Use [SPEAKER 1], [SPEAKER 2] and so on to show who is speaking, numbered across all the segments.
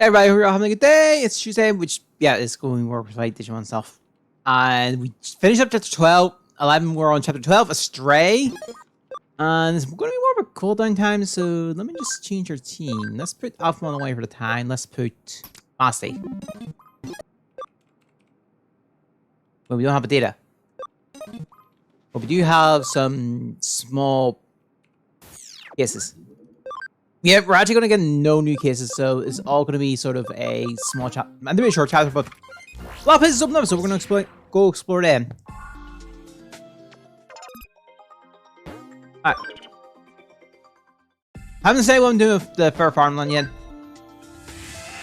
[SPEAKER 1] Everybody, we're all having a good day. It's Tuesday, which, yeah, is going more like Digimon stuff. And we finished up chapter 12. 11, we're on chapter 12, Astray. And it's going to be more of a cooldown time, so let me just change our team. Let's put Alphamon away for the time. Let's put Masti. But we don't have a data. But we do have some small cases. Yeah, we're actually going to get no new cases, so it's all going to be sort of a small chapter. I'm doing a short chapter, but a lot of places open up, so we're going to go explore them. Alright. Haven't decided what I'm doing with the Fair Farmland yet.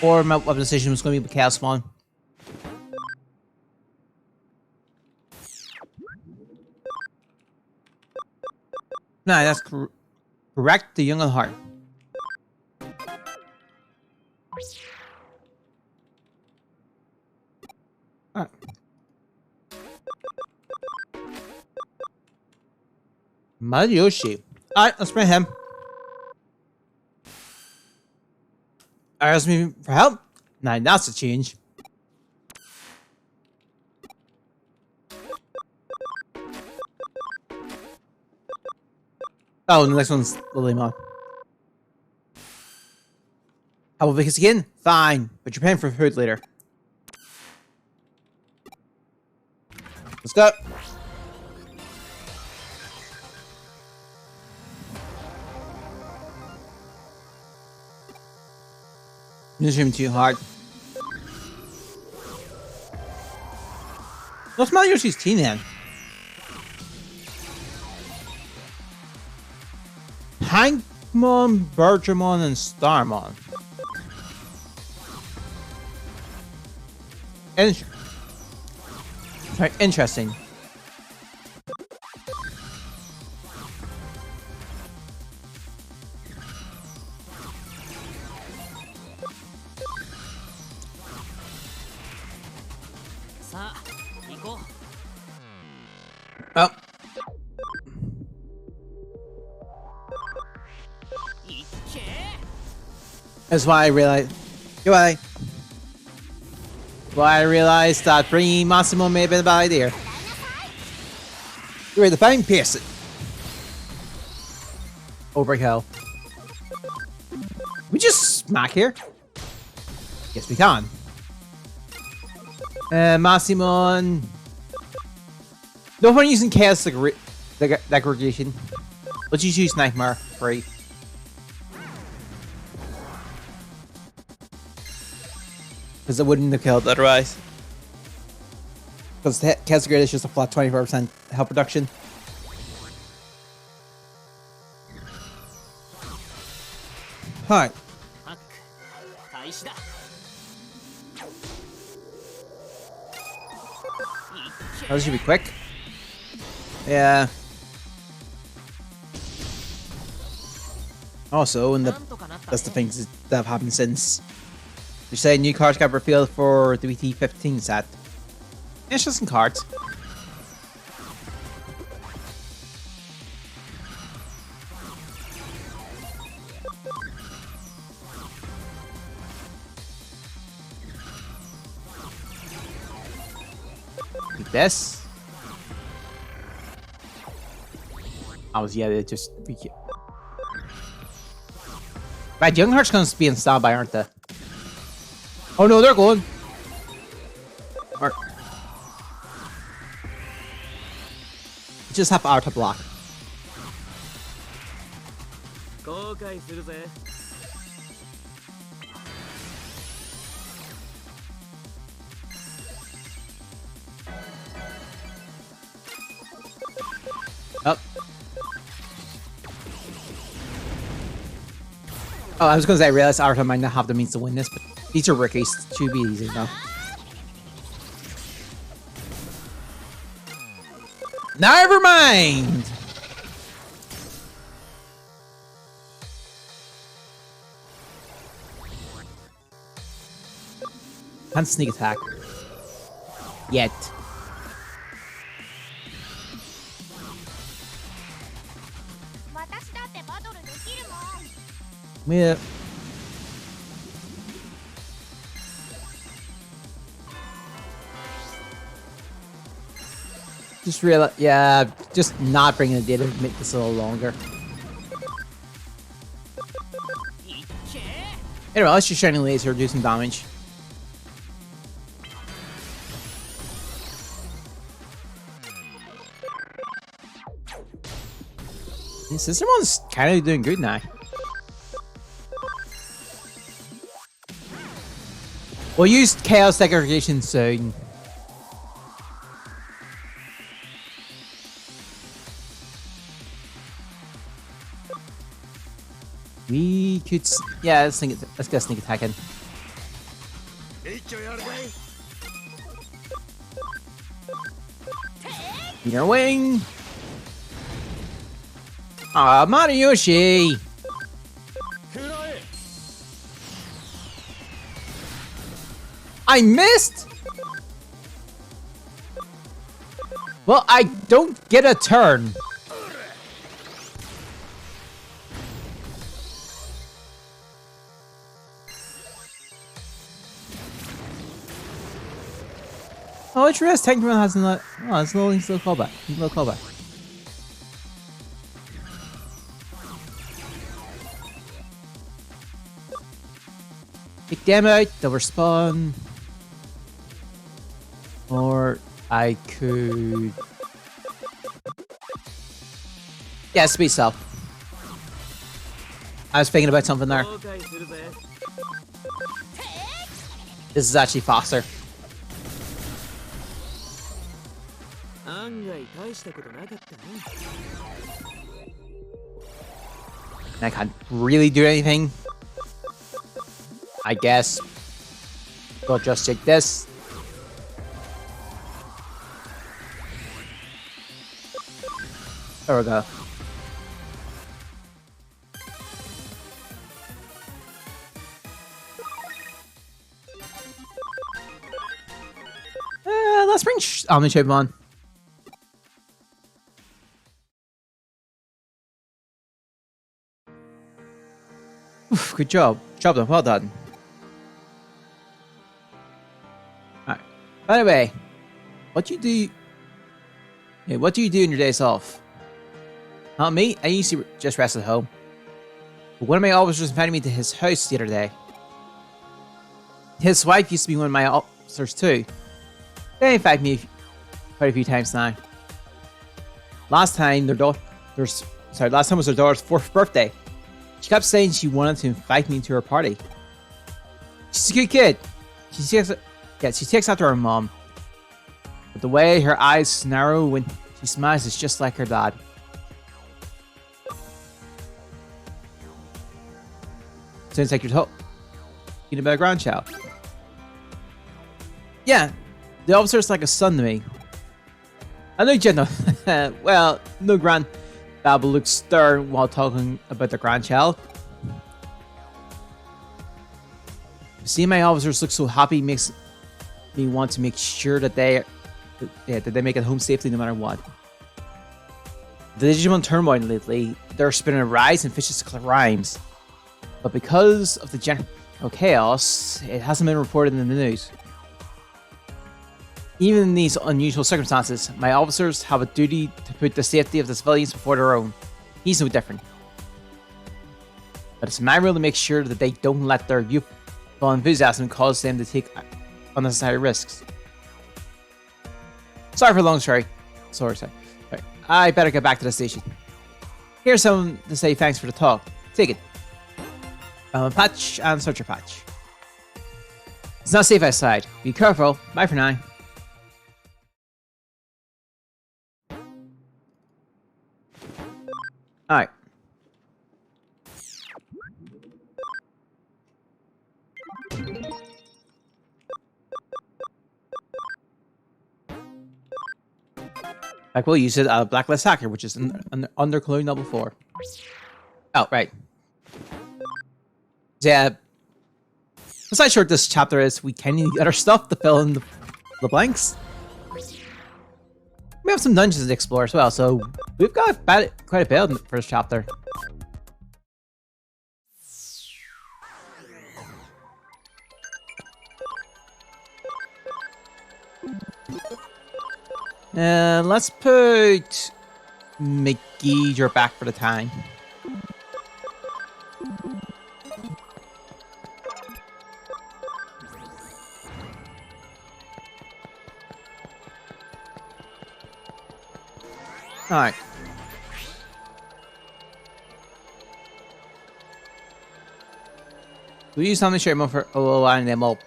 [SPEAKER 1] Or my weapon decision was going to be with Chaos Spawn. Nah, that's correct. The young at heart. Alright. Yoshi. Alright, let's bring him. Alright, let's move for help. Nah, that's a change. Oh, and the next one's Lilymon. How about Vicus again? Fine, but you're paying for food later. Let's go. This is too hard. What's Yoshi's team then? Hankmon, Bertramon, and Starmon. Sorry, interesting. Oh. That's why I realized. Goodbye. Why I realized that bringing Massimo may have been a bad idea. You're the fine person. Overkill. We just smack here? Yes, we can. Massimo. No point using Chaos Degradation. Let's just use Nightmare free. Because it wouldn't have killed otherwise. Because Chaos Degradation is just a flat 24% health reduction. Alright. Oh, this should be quick. Yeah. Also, and that's the things that have happened since. You're saying new cards got revealed for the BT15 set. It's just some cards. Like this. Yeah, they just. Right, Young Heart's gonna be in standby, aren't they? Oh no, they're going. Or just have auto block. Up. Oh, I was gonna say I realized Arta might not have the means to win this, but these are rookies. Should be easy now. Never mind! Can't sneak attack. Yet. Yeah. Just real, yeah, just not bringing the data to make this a little longer. Anyway, let's just shining laser, do some damage. The sister one's kind of doing good now. We'll use Chaos Segregation soon. We could, yeah, let's get a sneak attack in. Inner wing. Ah, Mariyoshi. I missed. Well, I don't get a turn. Oh, it's rest. Tank Run has not. Oh, it's low callback. Low callback. Kick them out. They'll respawn. Or I could. Yeah, speed up. I was thinking about something there. This is actually faster. I can't really do anything. I guess we'll just take this. There we go. Let's bring Omnichip on. Oof, good job. Job done. Well done. Alright. By the way, what do you do? Yeah, what do you do in your days off? Not me. I used to just rest at home. But one of my officers invited me to his house the other day. His wife used to be one of my officers too. They invited me quite a few times now. Last time last time was their daughter's 4th birthday. She kept saying she wanted to invite me to her party. She's a good kid. She takes after her mom. But the way her eyes narrow when she smiles is just like her dad. Sounds like you're talking about a grandchild. Yeah, the officer's like a son to me. I know Jenna. Well, no grand. Babel looks stern while talking about the grandchild. Seeing my officers look so happy makes me want to make sure that they make it home safely no matter what. The Digimon turmoil lately, they're spinning a rise in vicious crimes. But because of the general chaos, it hasn't been reported in the news. Even in these unusual circumstances, my officers have a duty to put the safety of the civilians before their own. He's no different. But it's my role to make sure that they don't let their youthful enthusiasm cause them to take unnecessary risks. Sorry for the long story. Sorry. I better get back to the station. Here's someone to say thanks for the talk. Take it. Patch and searcher patch. It's not safe outside. Be careful. Bye for now. Alright. Like we'll use it Blacklist Hacker, which is under Clone Level 4. Oh, right. Yeah. That's how short this chapter is. We can need other stuff to fill in the blanks. We have some dungeons to explore as well, so we've got quite a bit in the first chapter. Let's put McGeeger back for the time. Alright. We'll use something share for a little while and then we'll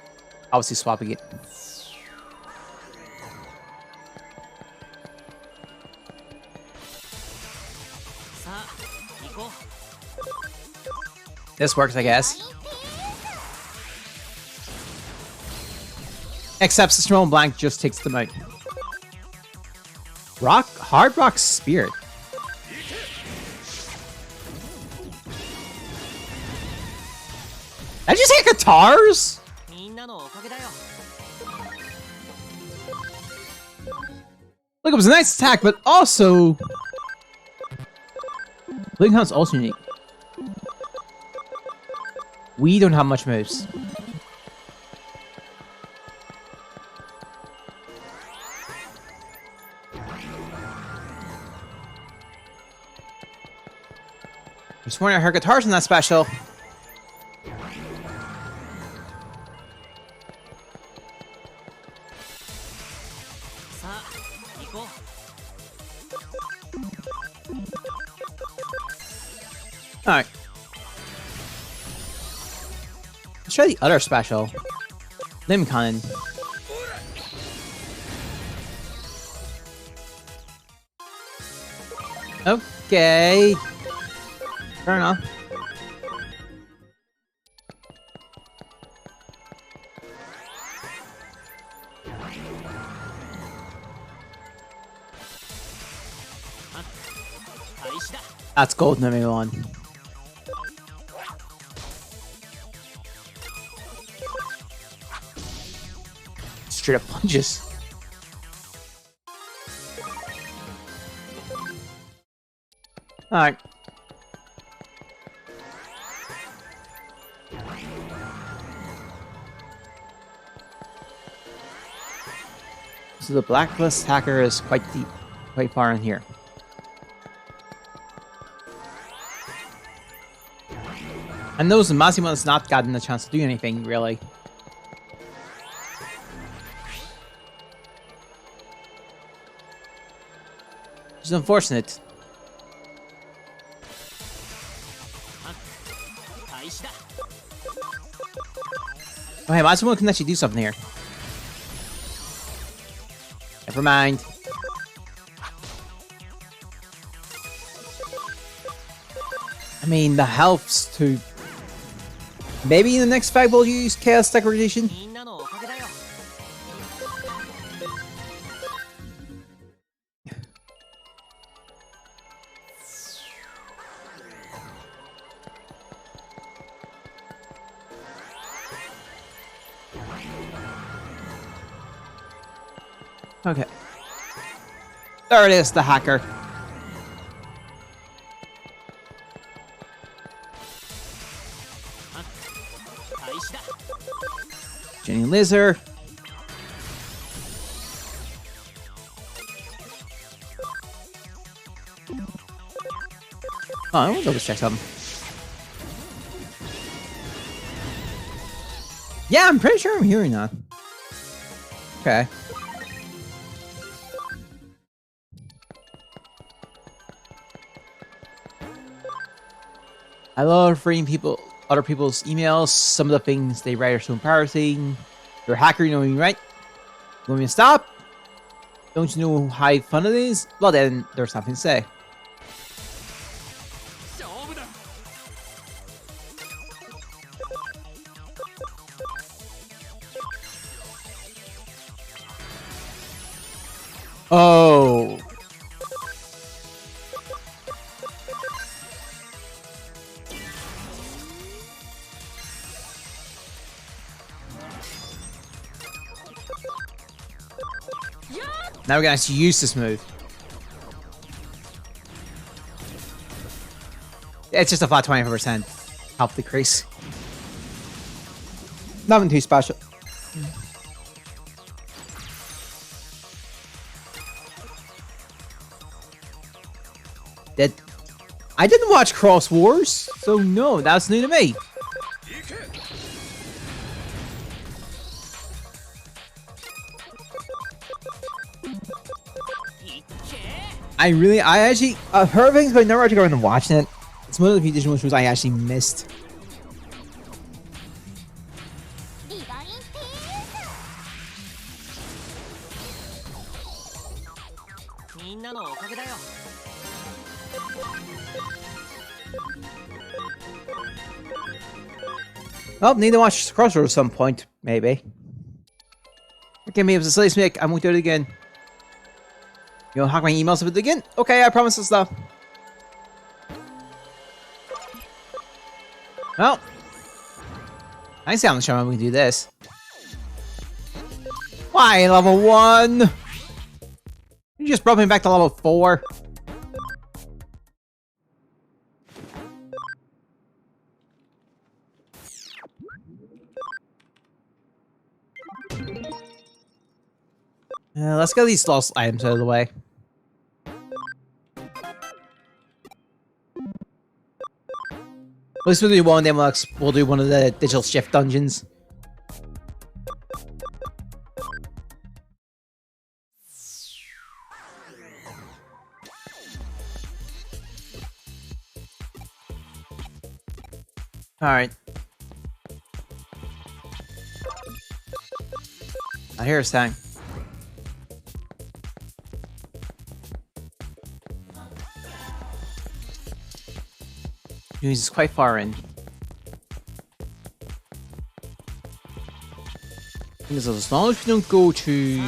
[SPEAKER 1] obviously swap again. This works, I guess. Except Strong Blank just takes them out. Hard Rock Spirit. Did you say guitars? Look, it was a nice attack, but also... Blink Hunt's also unique. We don't have much moves. I just wondering her guitars in that special. Alright. Let's try the other special. Limconin. Okay. Fair enough. That's gold number 1. Straight up punches. Alright. So the blacklist hacker is quite deep, quite far in here. And those Massimo has not gotten a chance to do anything, really. Which is unfortunate. Okay, Massimo can actually do something here. Never mind. I mean, the health's to... Maybe in the next fight we'll use Chaos Degradation? Okay. There it is, the hacker. Jenny Lizard. Oh, I want to double check something. Yeah, I'm pretty sure I'm hearing that. Okay. I love reading other people's emails. Some of the things they write are so embarrassing. You're a hacker, you know what I mean, right? You want me to stop? Don't you know how fun it is? Well then, there's nothing to say. Oh. Now we're going to actually use this move. It's just a flat 25% health decrease. Nothing too special. That I didn't watch Cross Wars, so no, that's new to me. I actually, I've heard things, but I never actually got around to watching it. It's one of the few Digimon shows I actually missed. Well, need to watch Crossroads at some point, maybe. Okay, maybe it's a silly snake. I won't do it again. You'll hack my emails with it again? Okay, I promise to stop. Well, I see how much time we can do this. Why, level 1? You just brought me back to level 4. Let's get these lost items out of the way. At least we'll do one, then we'll do one of the digital shift dungeons. Alright. Now here's time. He's quite far in. Because as long as we don't go to,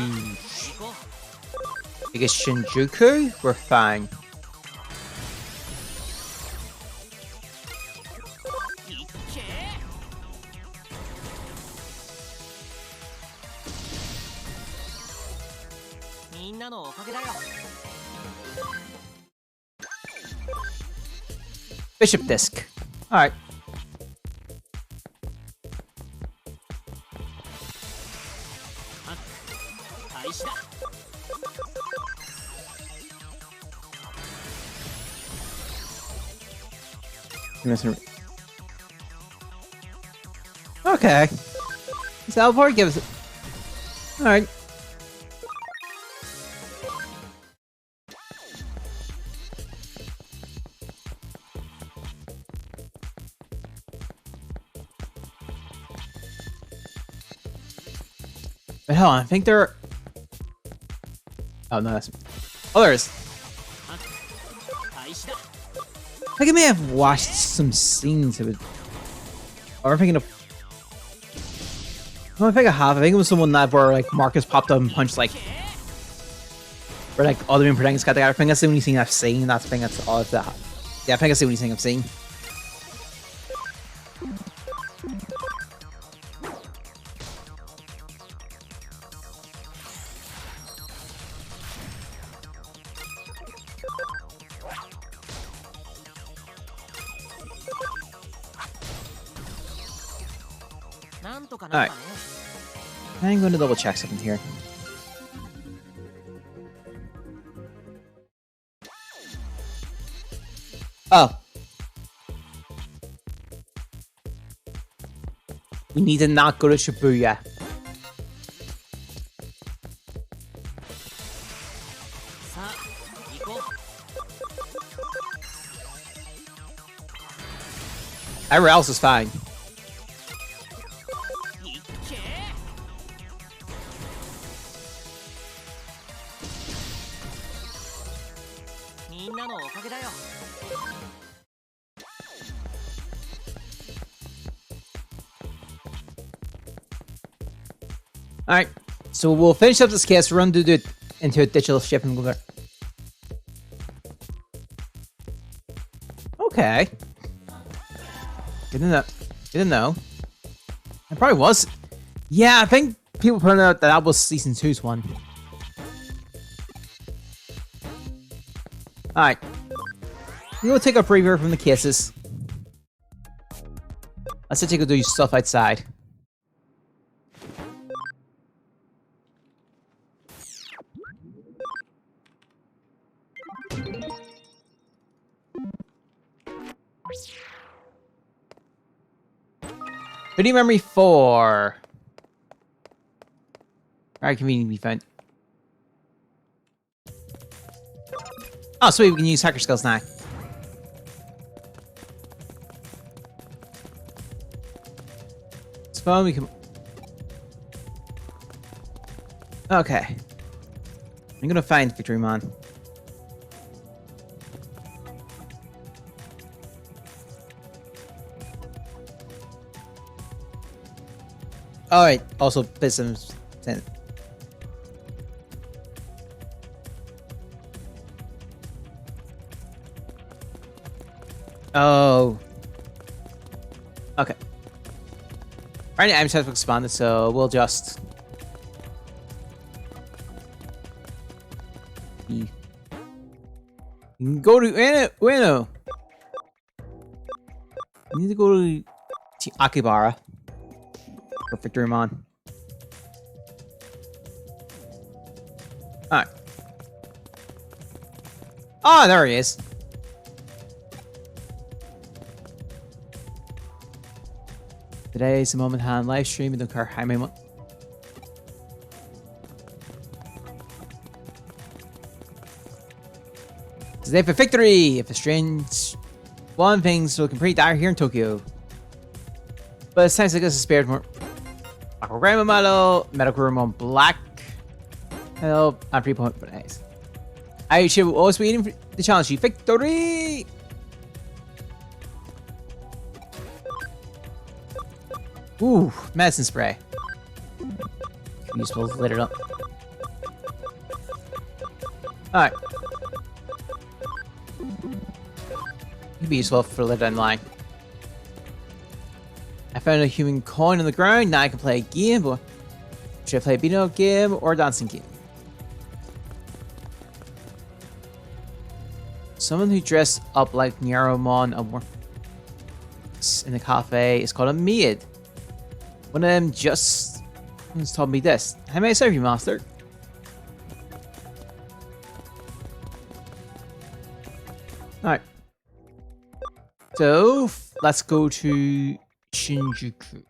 [SPEAKER 1] I guess, Shinjuku, we're fine. Bishop disc. Alright. Okay. Salvador gives it. Alright. But hold on, I think there are... Oh, no, that's... Oh, there is. I think I may have watched some scenes of it. Or I'm thinking of... No, I think I have. I think it was someone that where, like, Marcus popped up and punched, like... Where, like, all the main protagonists got together. I think that's the only thing I've seen. That's the thing that's all of that. Yeah, I think that's the only thing I've seen. Alright. I'm going to double check something here. Oh. We need to not go to Shibuya. Everywhere else is fine. Alright, so we'll finish up this case, run to it into a digital ship and go there. Okay. Good to know. Good to know. It probably was. Yeah, I think people pointed out that was Season 2's one. Alright. We'll take a breather from the cases. Let's take a do stuff outside. Video memory 4. Very conveniently found. Oh, sweet, we can use hacker skills now. It's fun, we can... Okay. I'm gonna find Victory Mon. Alright, also business. Oh. Okay. Right now I'm trying to expand it, so we'll just... You can go to Ueno. You need to go to Akibara. For Victory Mon. Alright. Oh, there he is. Today's a moment hand live stream. I don't care how many months. Today for victory! If a strange one thing's looking pretty dire here in Tokyo. But it sounds like this is spared more. Grandma Malo, Medical Room on Black. Hello, I'm 3 point, but nice. I should always be waiting for the challenge. Victory! Ooh, medicine spray. Useful to lit it up. Alright. Could be useful for lit online. I found a human coin on the ground. Now I can play a game, but should I play a beat 'em up game or a dancing game? Someone who dressed up like Nyaromon in the cafe is called a maid. One of them just told me this. How may I serve you, master? Alright. So, let's go to Shinjuku.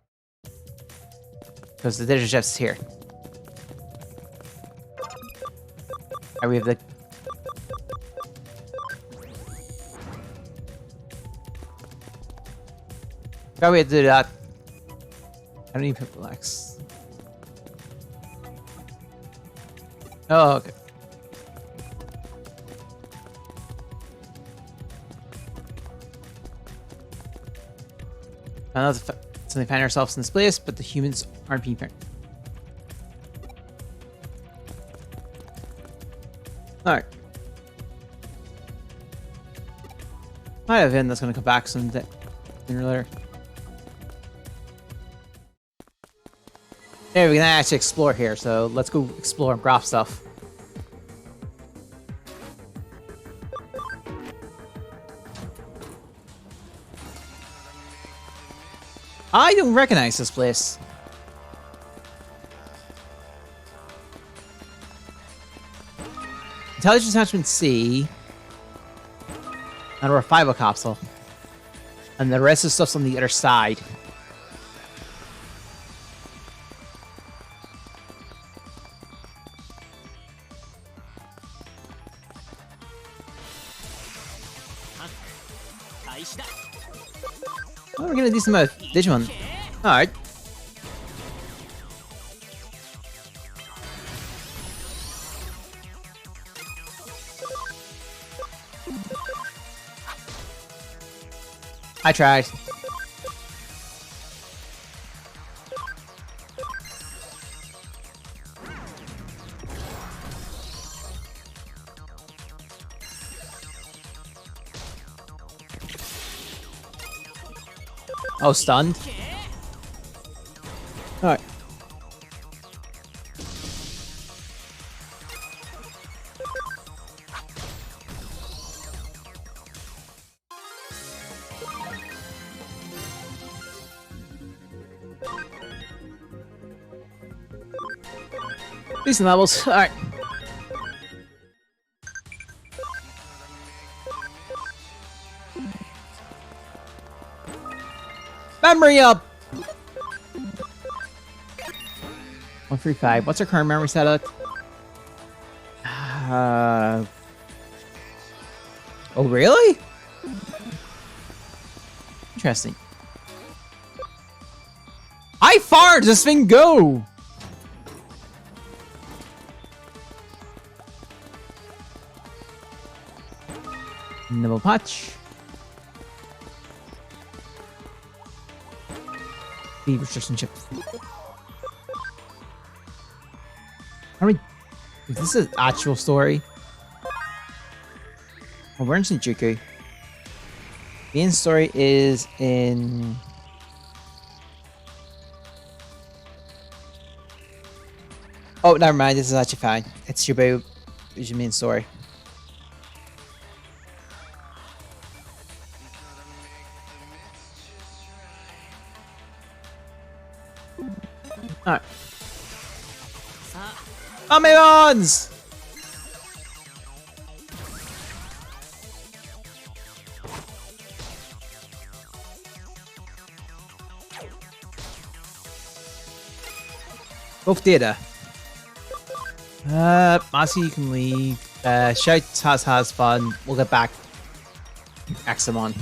[SPEAKER 1] Because the digital chef's here. And we have the... Oh, we have to do that. I don't need purple X. Oh, okay. I know suddenly find ourselves in this place, but the humans aren't being fair. Alright. Might have been that's gonna come back someday. Sooner or later. There, we can actually explore here, so let's go explore and craft stuff. I don't recognize this place. Intelligence attachment C. And we're a fiber capsule. And the rest of the stuff's on the other side. Oh, we're getting a decent amount of Digimon. Alright. I tried. Oh, stunned? Alright. Decent levels. Alright. Memory up! 135. What's our current memory setup? Oh, really? Interesting. How far does this thing go? Nibble patch. Speed restriction chip. How many? Is this an actual story? Oh, we're in Shinjuku. The main story is in. Oh, never mind. This is actually fine. It's your main story. Alright. Amazons! Both data. Marcy, you can leave. Shout has fun. We'll get back. Axamon.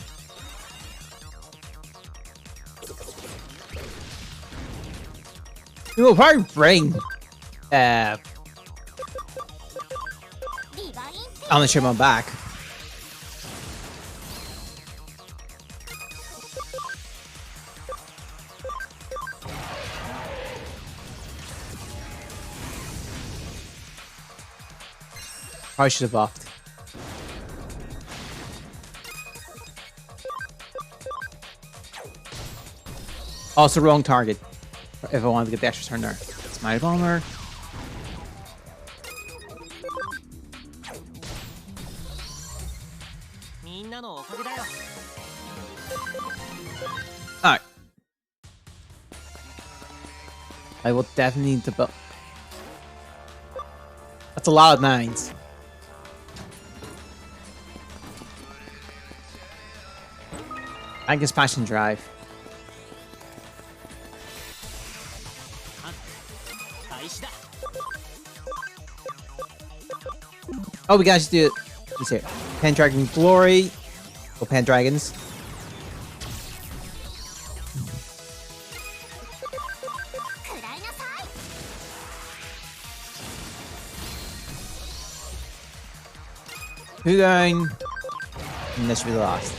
[SPEAKER 1] We will probably bring on the Shimon back. Probably should have buffed. Also wrong target. If I wanted to get the extra turn there. It's my bomber. Alright. I will definitely need to build. That's a lot of 9s. I guess passion drive. Oh, we gotta do it. Let's see. Pendragon Glory. Or Pendragons. Who going? And this should be the last.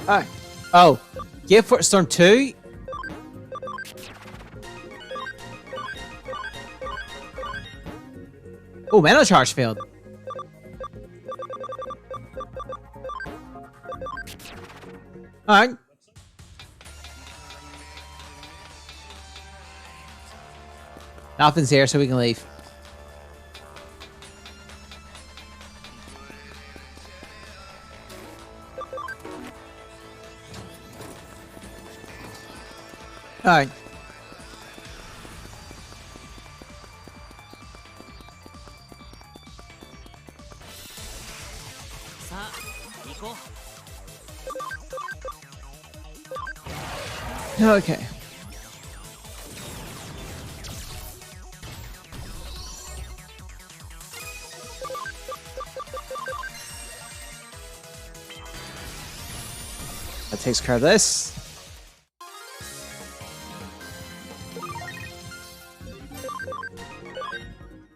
[SPEAKER 1] Alright. Oh. Gear for Storm 2. Oh, mana charge failed. Alright. Nothing's here, so we can leave. Alright. Okay. That takes care of this.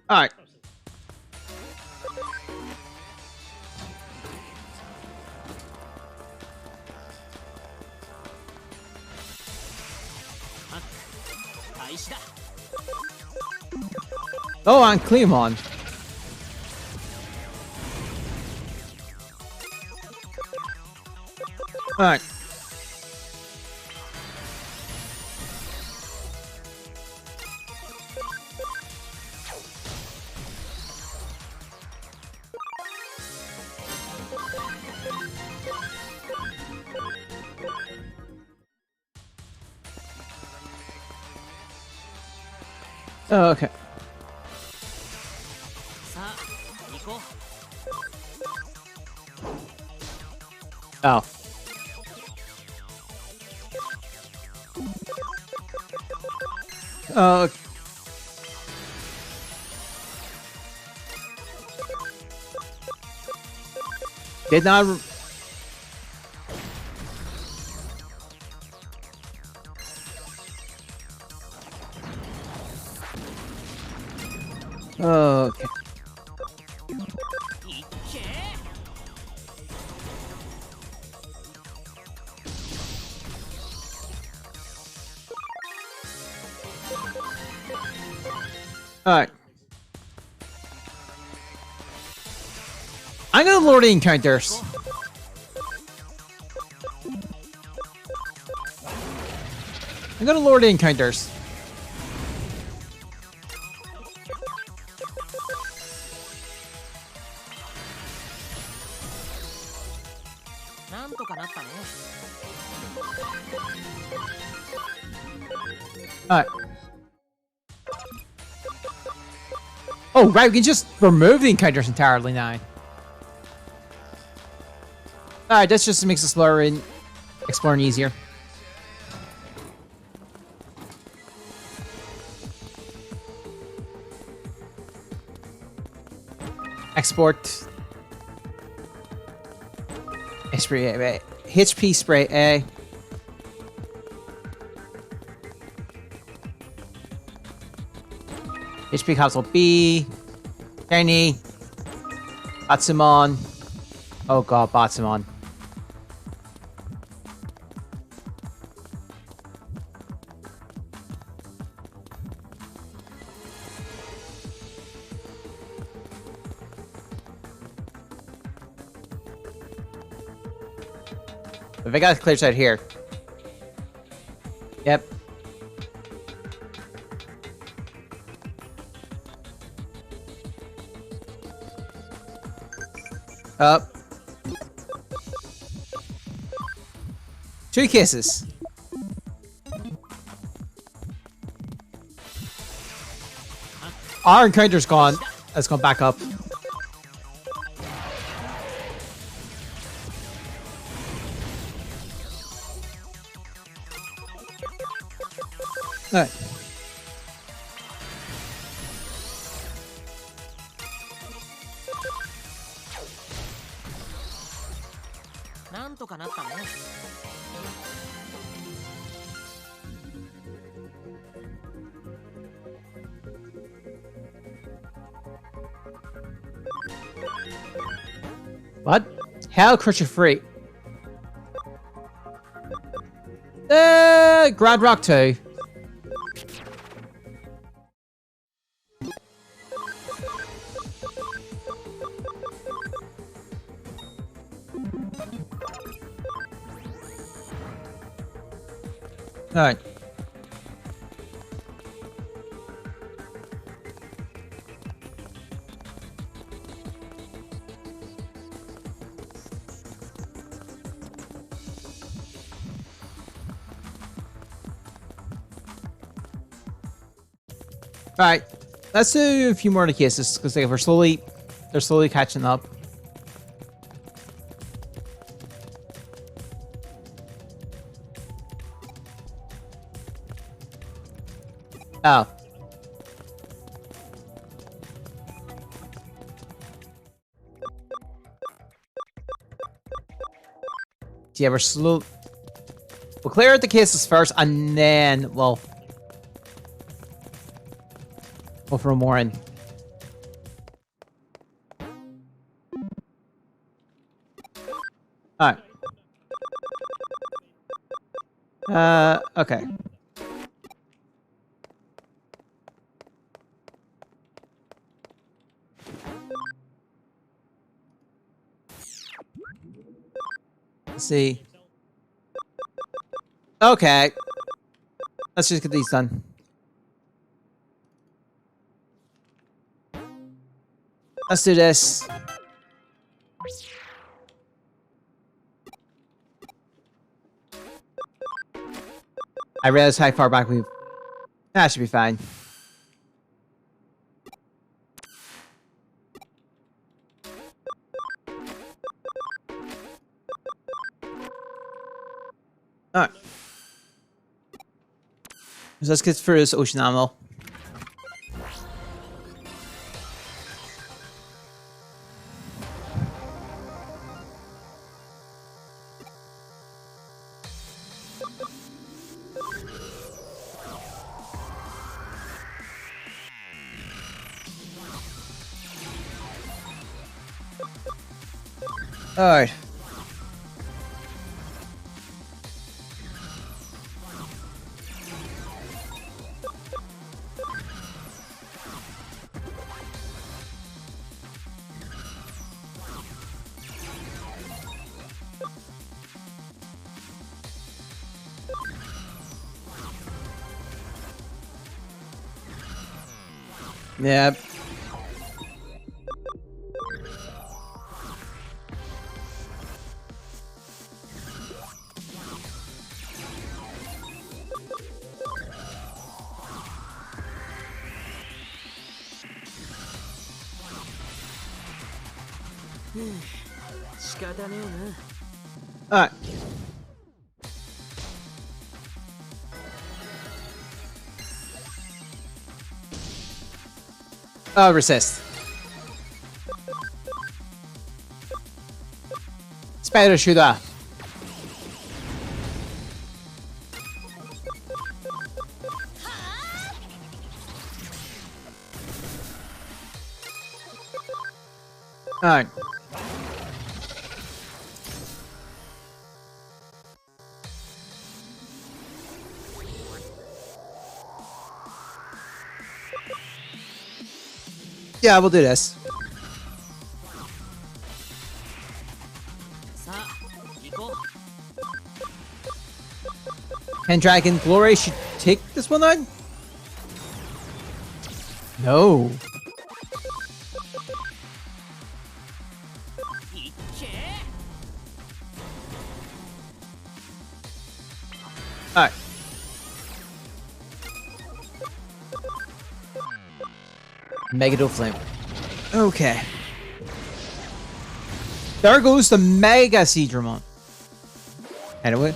[SPEAKER 1] Alright. Oh, and Cleamon. Alright. Oh, okay. Oh. Uh. Did not. Okay. Alright. I'm gonna lower the encounters. I'm gonna lower the encounters. Alright. Oh, right, we can just remove the encounters entirely now. Alright, that just makes exploring easier. Export. Spray A. HP spray A. HP capsule B. Shiny. Batsumon. Oh god, Batsumon. If I got a clear side here. Yep. Up. 2 kisses. Our encounter's gone. Let's go back up. Alright. What? Hell Crusher free. Grand Rock 2. Alright. Alright. Let's do a few more of the cases, because they're slowly catching up. Oh. Yeah, we're slow. We'll clear out the cases first, and then we'll throw more in. Alright. Okay. Let's see. Okay. Let's just get these done. Let's do this. I realized how far back we've... That should be fine. Alright. So let's get for this ocean animal. Alright. Yep. Alright. Oh, resist. Spider shooter. Alright. Yeah, we'll do this. Can Dragon Glory should take this one on? No. Alright. Megado Flame. Okay. There goes the Mega Seedramon. Anyway.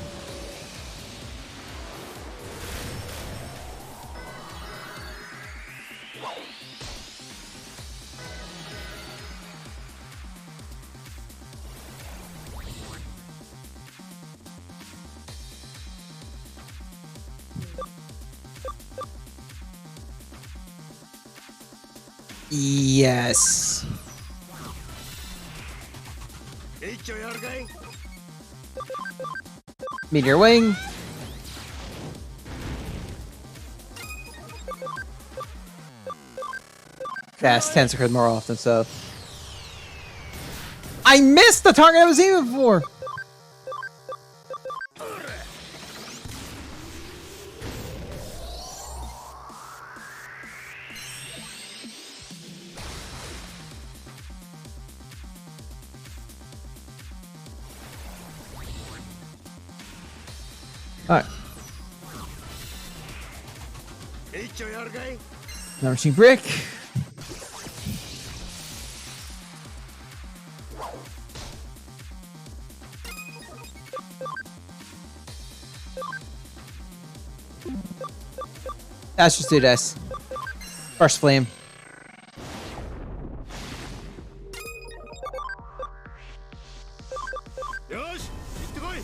[SPEAKER 1] Yes. Meteor Wing. Cast Tentacruel more often, so. I missed the target I was aiming for! Alright. Nourishing Brick. Let's just do this. First Flame.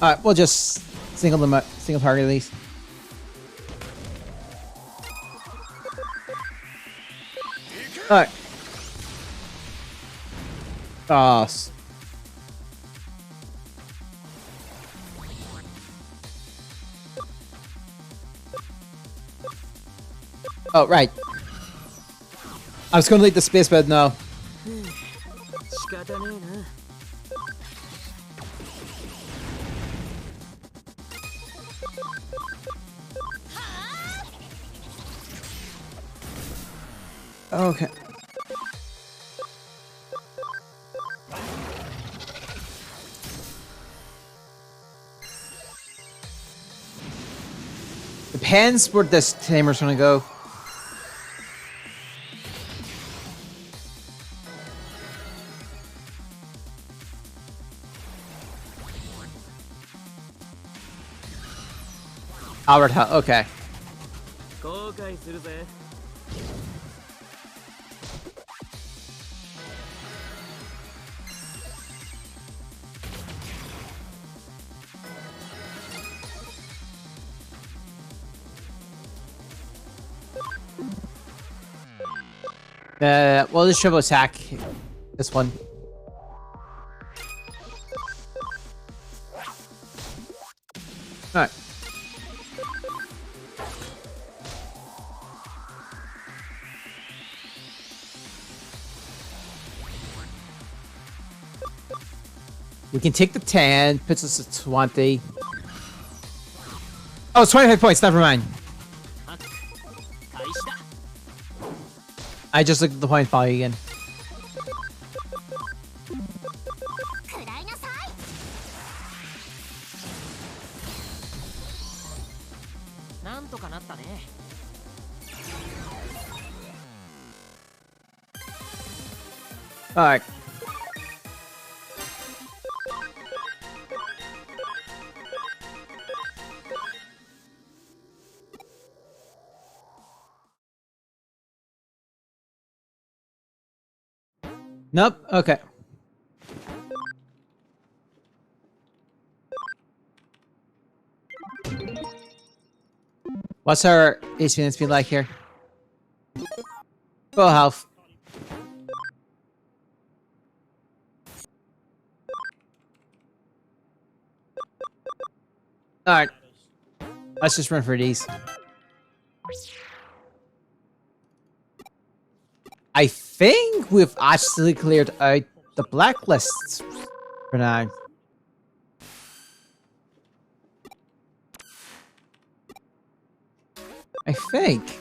[SPEAKER 1] Alright, we'll just single them out, single target these. Alright. Oh. Oh, right. I was going to leave the space bed now. Okay. Depends where this tamer's gonna go. Alberta, okay. Well, this triple attack. This one. Alright. We can take the 10, puts us at 20. Oh, it's 25 points, never mind. I just looked at the point value again. Alright. Nope, okay. What's our HP and speed like here? Full health. Alright. Let's just run for these. I think we've actually cleared out the blacklists for now. I think.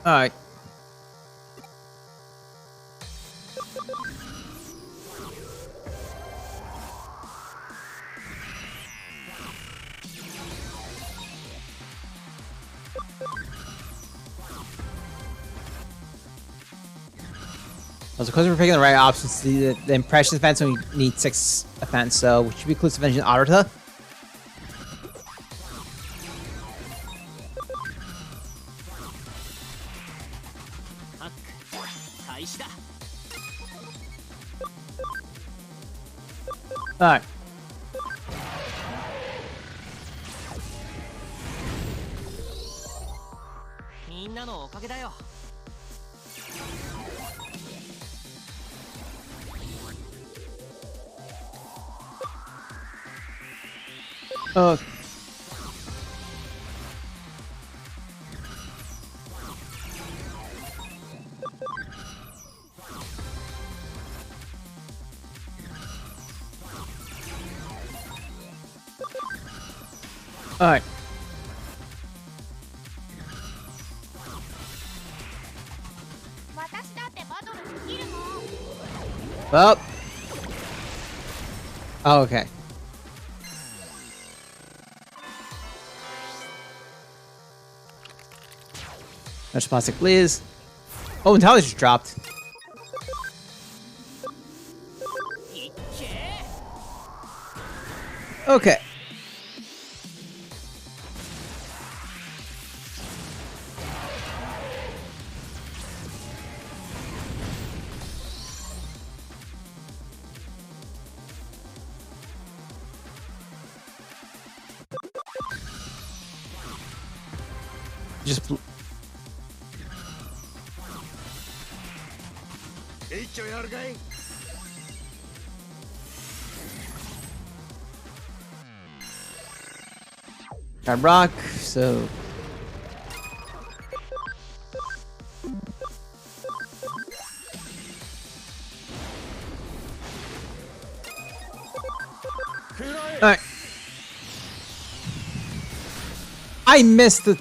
[SPEAKER 1] Alright. Also, because we're picking the right options, the impressions events only need 6 events, so we should be close to finishing Arata. Alright. Oh. Alright. Well. Oh, okay. There's plastic please. Oh, intelligence dropped. Okay. Just got rock, so alright. I missed the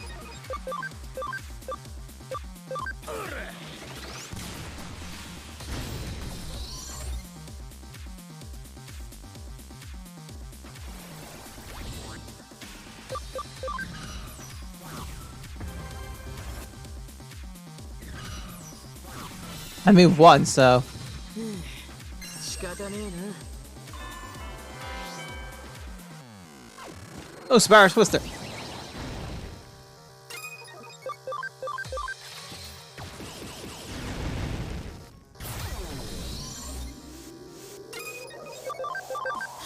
[SPEAKER 1] I mean, one, so. Oh, Spiral Twister.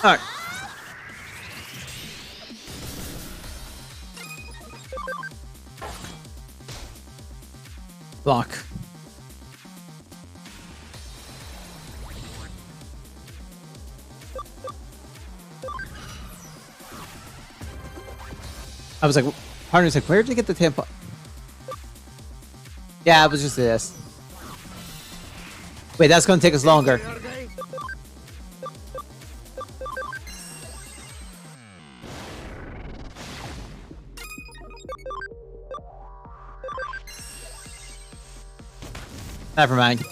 [SPEAKER 1] Alright. Block. I was like, partner's like, where did you get the tempo? Yeah, it was just this. Wait, that's gonna take us longer. Never mind.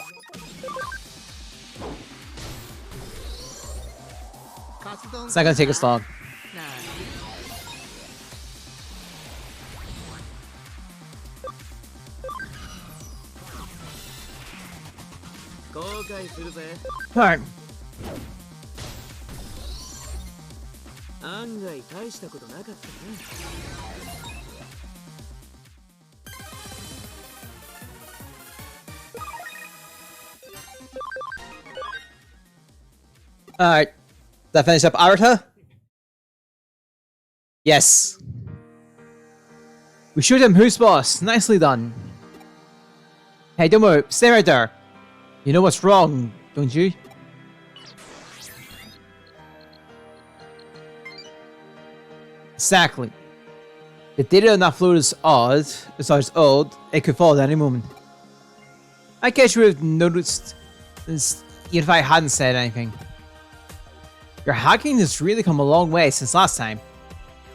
[SPEAKER 1] It's not gonna take us long. Alright. Alright. That finish up Arata? Yes. We showed him who's boss. Nicely done. Hey, don't move. Stay right there. You know what's wrong, don't you? Exactly. The data on that float is odd. Besides odd, it could fall at any moment. I guess you would have noticed this even if I hadn't said anything. Your hacking has really come a long way since last time,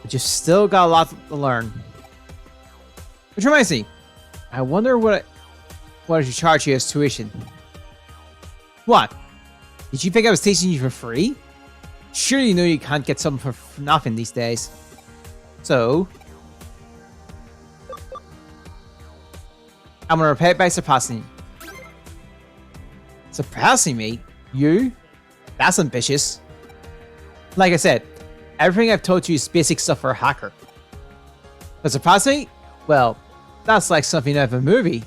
[SPEAKER 1] but you've still got a lot to learn. Which reminds me, I wonder what I should charge you as tuition. What? Did you think I was teaching you for free? Surely you know you can't get something for nothing these days. So, I'm gonna repay it by surpassing you. Surpassing me? You? That's ambitious. Like I said, everything I've told you is basic stuff for a hacker. But surpassing me? Well, that's like something out of a movie.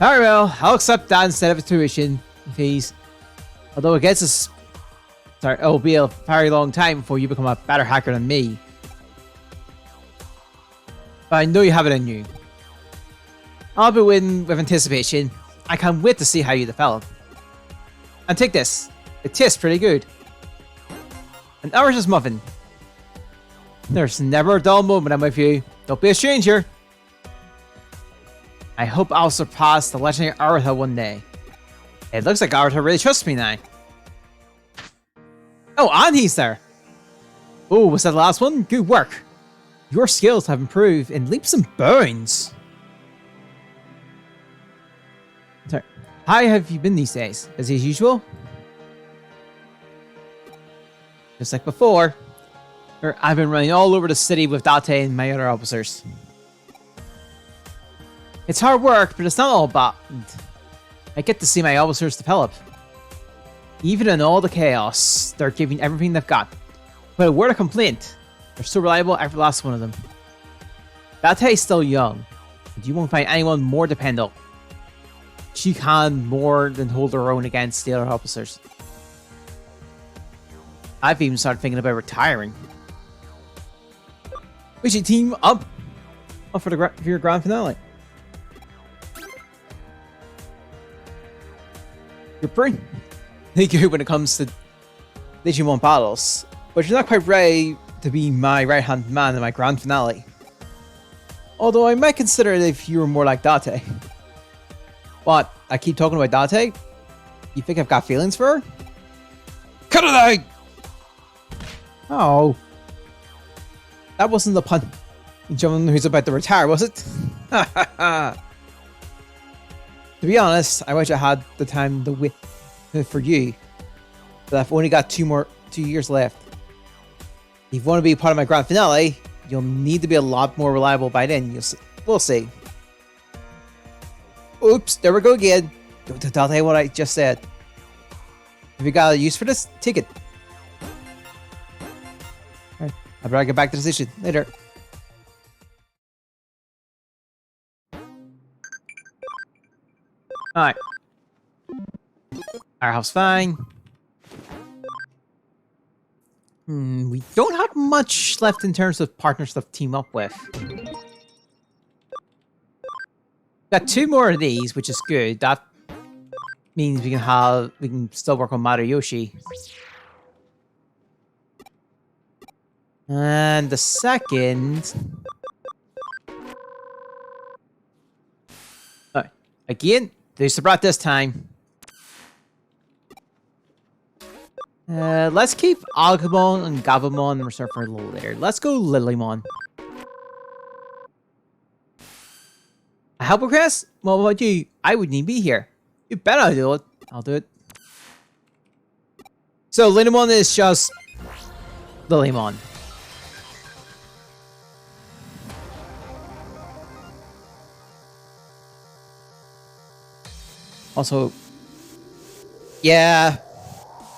[SPEAKER 1] Alright, well, I'll accept that instead of a tuition fees. Although it'll be a very long time before you become a better hacker than me. But I know you have it in you. I'll be waiting with anticipation. I can't wait to see how you develop. And take this. It tastes pretty good. An Arata's muffin. There's never a dull moment I'm with you. Don't be a stranger. I hope I'll surpass the legendary Arata one day. It looks like Arata really trusts me now. Oh, and he's there. Oh, was that the last one? Good work. Your skills have improved in leaps and bounds. Sorry. How have you been these days? As usual? Just like before. I've been running all over the city with Date and my other officers. It's hard work, but it's not all bad. I get to see my officers develop. Even in all the chaos, they're giving everything they've got. But a word of complaint, they're so reliable, every last one of them. Date is still young, but you won't find anyone more dependable. She can more than hold her own against the other officers. I've even started thinking about retiring. We should team up for your grand finale. You're pretty good when it comes to Digimon battles, but you're not quite ready to be my right-hand man in my grand finale. Although I might consider it if you were more like Date. What? I keep talking about Date? You think I've got feelings for her? Cut it out! Oh. That wasn't the pun. Gentleman who's about to retire, was it? To be honest, I wish I had the time to wait for you. But I've only got 2 years left. If you want to be part of my grand finale, you'll need to be a lot more reliable by then. We'll see. Oops, there we go again. Don't tell you what I just said. If you got a use for this, take it. Alright, I better get back to the station later. Alright. Our house fine. We don't have much left in terms of partners to team up with. Got 2 more of these, which is good. That means we can still work on Maruyoshi. And the second... Alright. Again, there's the brat this time. Let's keep Agumon and Gabumon reserved for a little later. Let's go Lilymon. A help request? Well, what about you? I wouldn't even be here. You better do it. I'll do it. So Lilymon is just Lilymon. Also, yeah,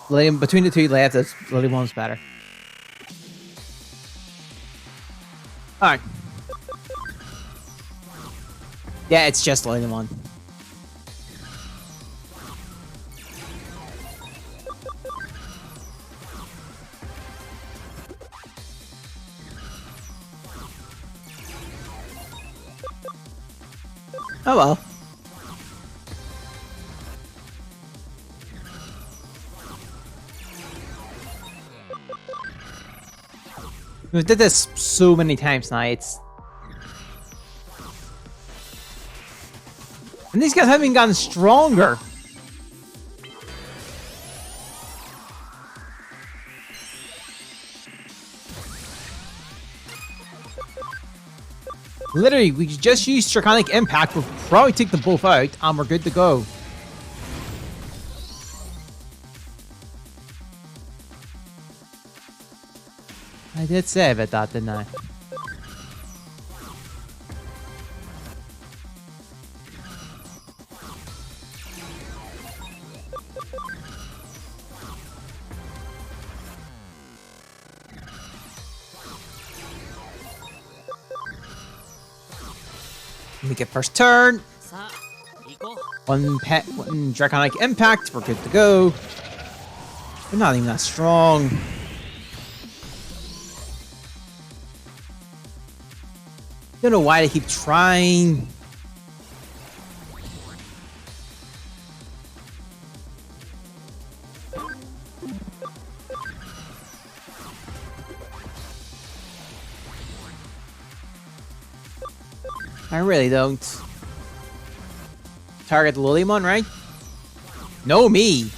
[SPEAKER 1] between the two left, Lilymon's better. Alright. Yeah, it's just Lilymon. Oh well. We did this so many times now, it's... And these guys haven't gotten stronger. Literally, we just use Draconic Impact, we'll probably take them both out, and we're good to go. I did say about that, didn't I? Let me get first turn. One Draconic Impact, we're good to go. They're not even that strong. Don't know why they keep trying. I really don't. Target Lilymon, right? No, me.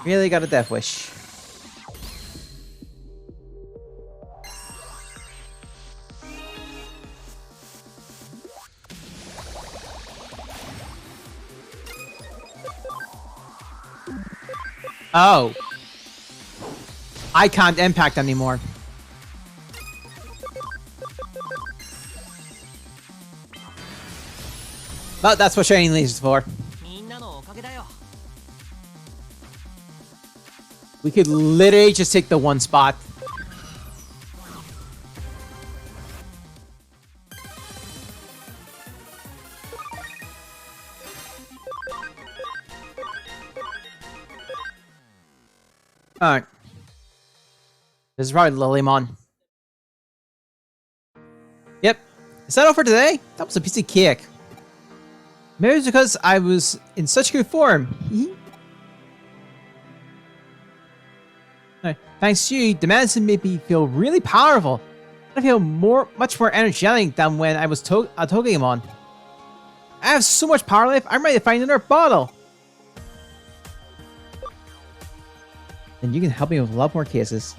[SPEAKER 1] Really got a death wish. Oh. I can't impact anymore. But that's what Shining Laser is for. We could literally just take the one spot. Alright. This is probably Lilymon. Yep. Is that all for today? That was a piece of cake. Maybe it's because I was in such good form. Thanks to you, the medicine made me feel really powerful. I feel much more energetic than when I was a Togemon. I have so much power left, I'm ready to find another bottle. And you can help me with a lot more cases.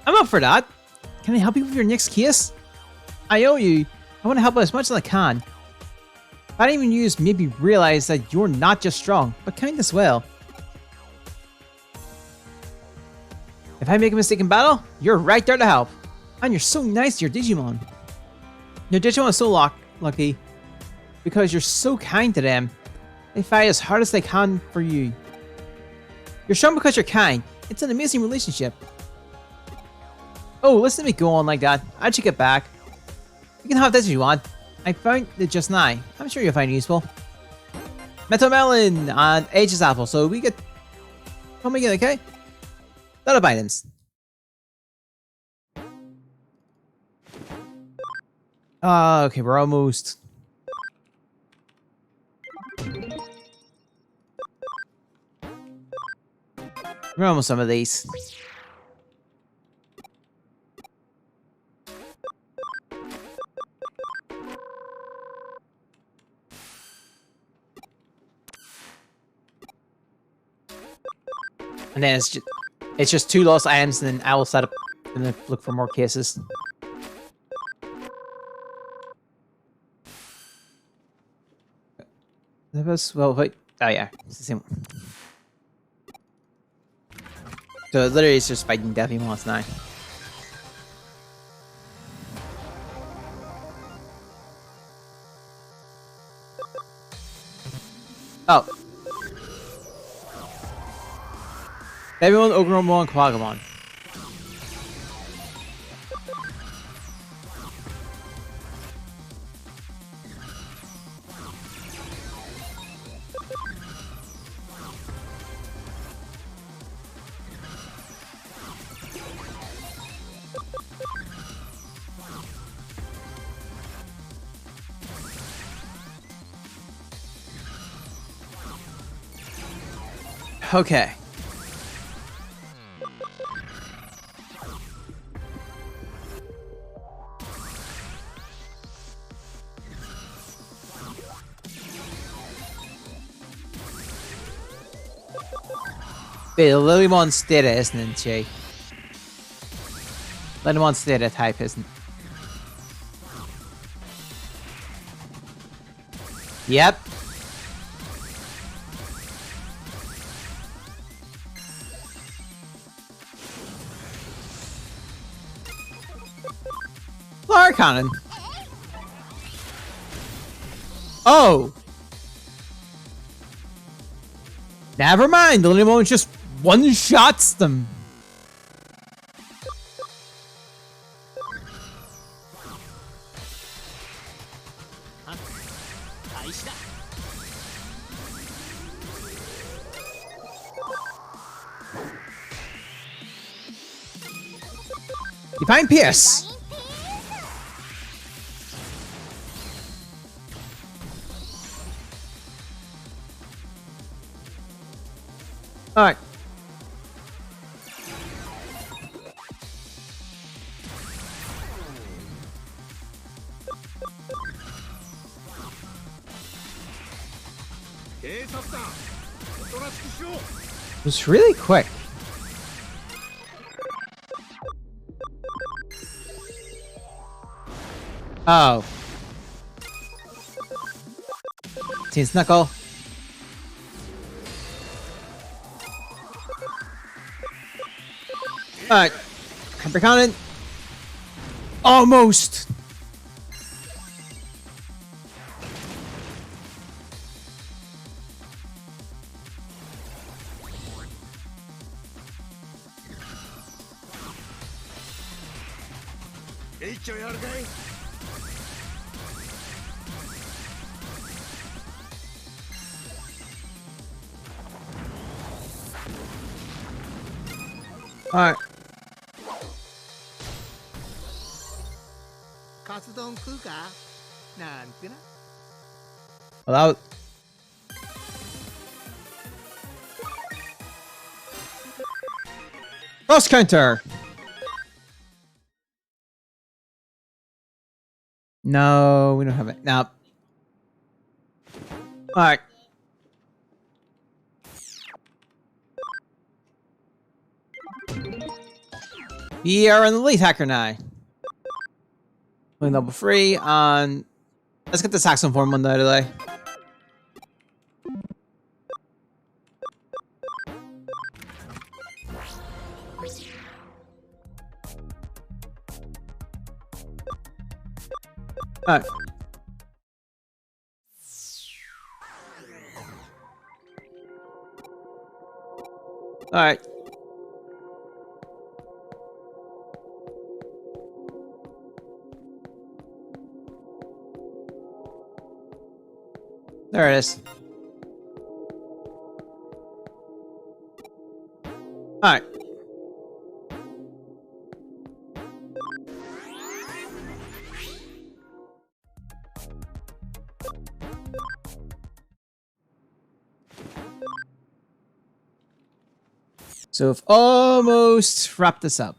[SPEAKER 1] I'm up for that. Can I help you with your next case? I owe you. I want to help as much as I can. I didn't even use maybe realize that you're not just strong, but kind as well. If I make a mistake in battle, you're right there to help. And you're so nice to your Digimon. Your Digimon is so lucky because you're so kind to them. They fight as hard as they can for you. You're strong because you're kind. It's an amazing relationship. Oh, listen to me go on like that. I should get back. You can have this if you want. I found it just now. I'm sure you'll find it useful. Metal Melon and Aegis Apple. So we get... Come again, okay? Lot of items. Okay, we're almost... We're almost some of these. And then it's just 2 lost items, and then I will set up and then look for more cases. That was, well, wait. Oh yeah, it's the same one. So literally it's just fighting Digimon now. Oh. Everyone, Ogromon, and Quagamon. Okay. Wait, Lilymon's Stata, isn't it, Jay? Lilymon's Stata type, isn't it? Yep. Flower cannon. Oh. Never mind. The Lilymon just one-shots them. Divine Pierce. Alright. It was really quick. Oh. Team Snuckle. Alright. Hyper Cannon. Almost. Alright. Well, cross counter. No, we don't have it. No. Alright. We are in the Elite Hacker now. Level 3 on... Let's get the Saxon form one though today. Alright. Alright. There it is. Alright. So we've almost wrapped this up.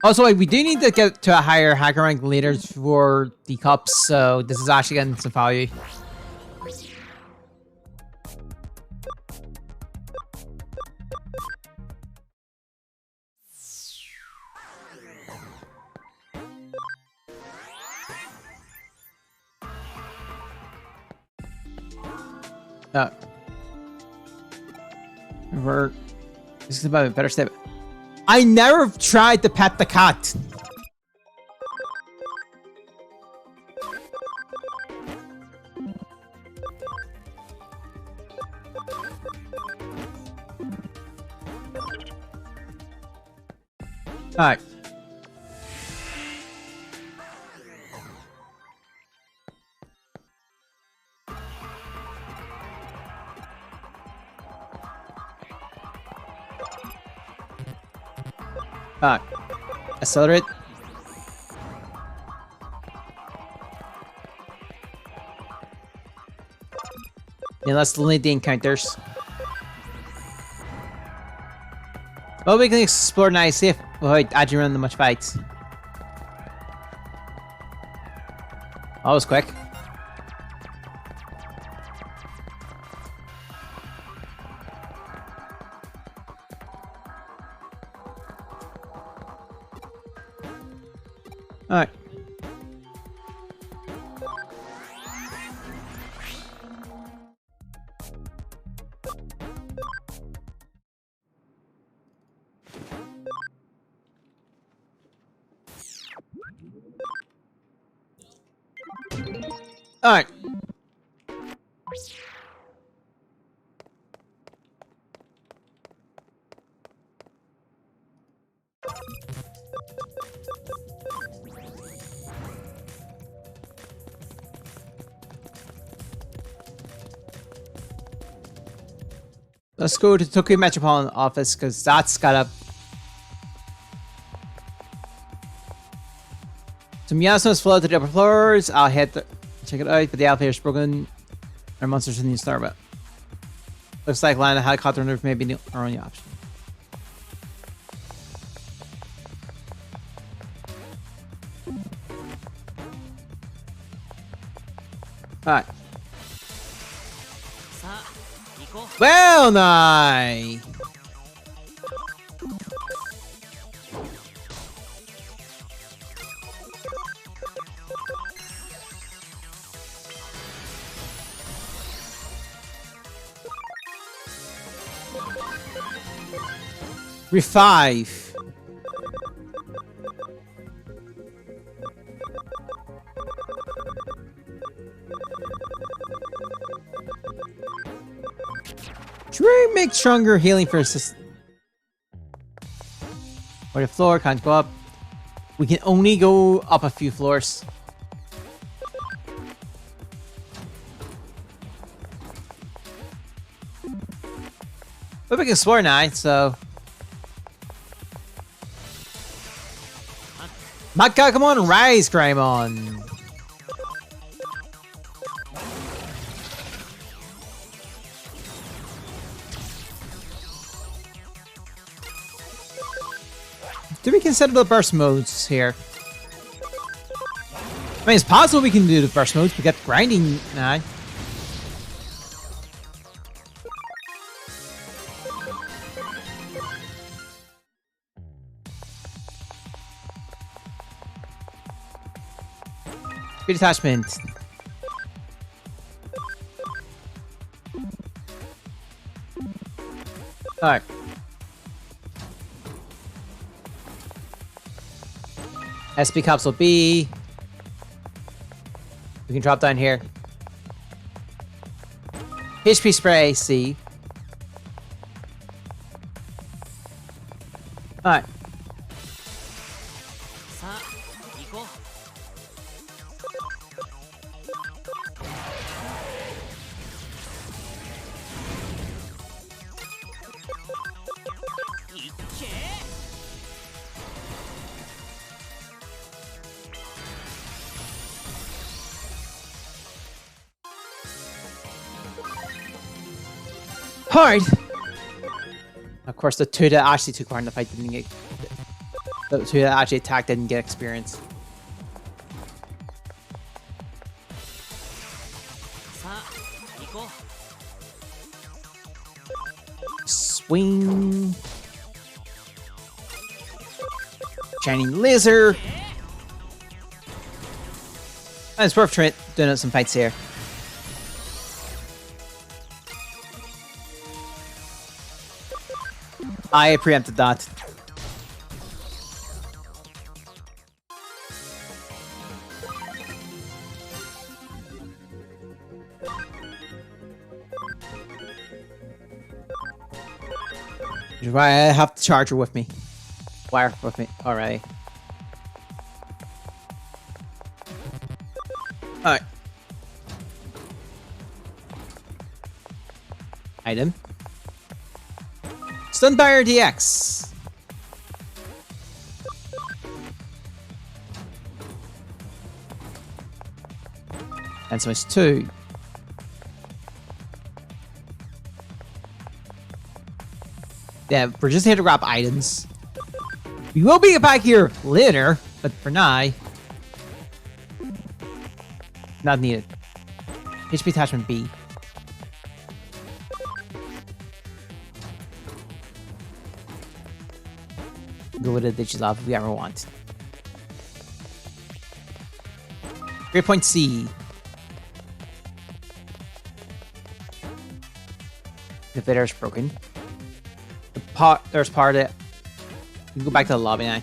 [SPEAKER 1] Also, like, we do need to get to a higher hacker rank later for the cups, so this is actually getting some value. This is about a better step. I never tried to pet the cat. Alright. Alright. Accelerate. Yeah, let's eliminate the encounters. Well, we can explore nice safe without actually running much fights. That was quick. Alright. Alright. Let's go to Tokyo Metropolitan Office, because that's got a... So Miyamoto has flooded to the upper floors. I'll head to check it out, but the elevator's broken. Our monsters in the Starbucks. Looks like landing a helicopter on the roof may be our only option. Alright. Well, nice. Revive. Should we make stronger healing for assist? Or the floor can't go up. We can only go up a few floors. But we can explore now, so. Maka, come on, rise, Greymon. Do we consider the burst modes here? I mean, it's possible we can do the burst modes. We got grinding now. Speed attachment. Alright. SP capsule B. We can drop down here. HP spray C. Alright. Hard. Of course, the two that actually took part in the fight didn't get. The two that actually attacked didn't get experience. Swing. Shining laser. And it's worth doing some fights here. I preempted that. Which is why I have the charger with me. Wire with me already. Alright. Item. Stun Barrier DX. And so it's 2. Yeah, we're just here to grab items. We will be back here later, but for now, not needed. HP attachment B. Go with a Digilab if we ever want. Great point C. The bitter's broken. There's part of it. We can go back to the lobby now.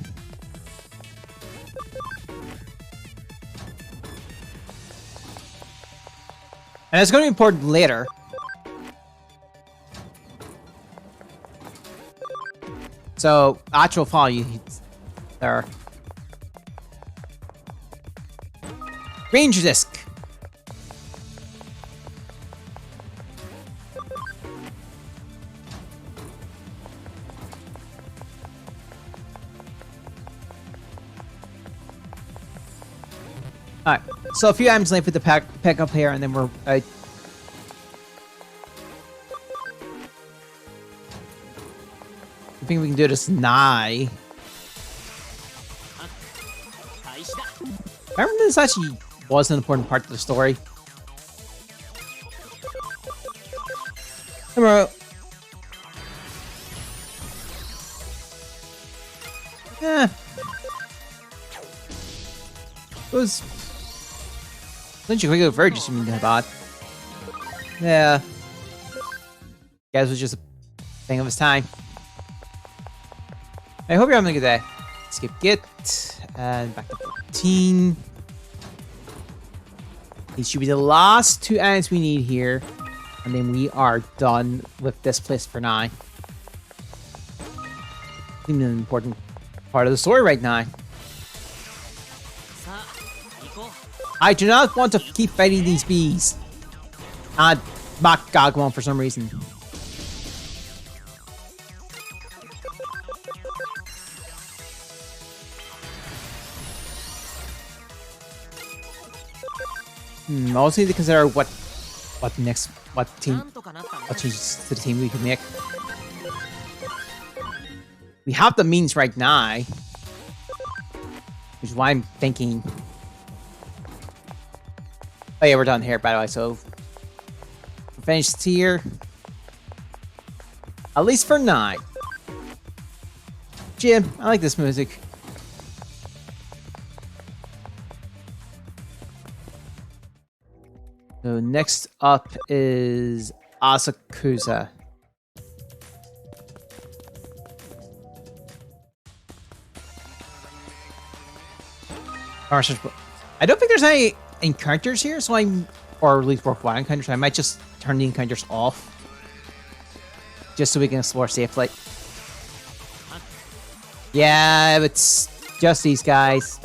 [SPEAKER 1] And it's going to be important later. So, actual value there. Ranger disc. Alright, so a few items left with the pick up here, and then we're out. I think we can do this now. Remember, this actually was an important part of the story. Hello. Yeah. It was. Don't you quickly refer just mean about? Yeah. Guys was just a thing of his time. I hope you're having a good day. Skip git and back to 14. These should be the last 2 items we need here, and then we are done with this place for now. An important part of the story right now. I do not want to keep fighting these bees. And back Gagmon for some reason. Also need to consider what changes to the team we can make. We have the means right now, which is why I'm thinking. Oh yeah, we're done here, by the way. So we're finished here, at least for now. Jim, I like this music. So next up is Asakusa. I don't think there's any encounters here, so or at least worthwhile encounters. I might just turn the encounters off. Just so we can explore safely. Yeah, it's just these guys.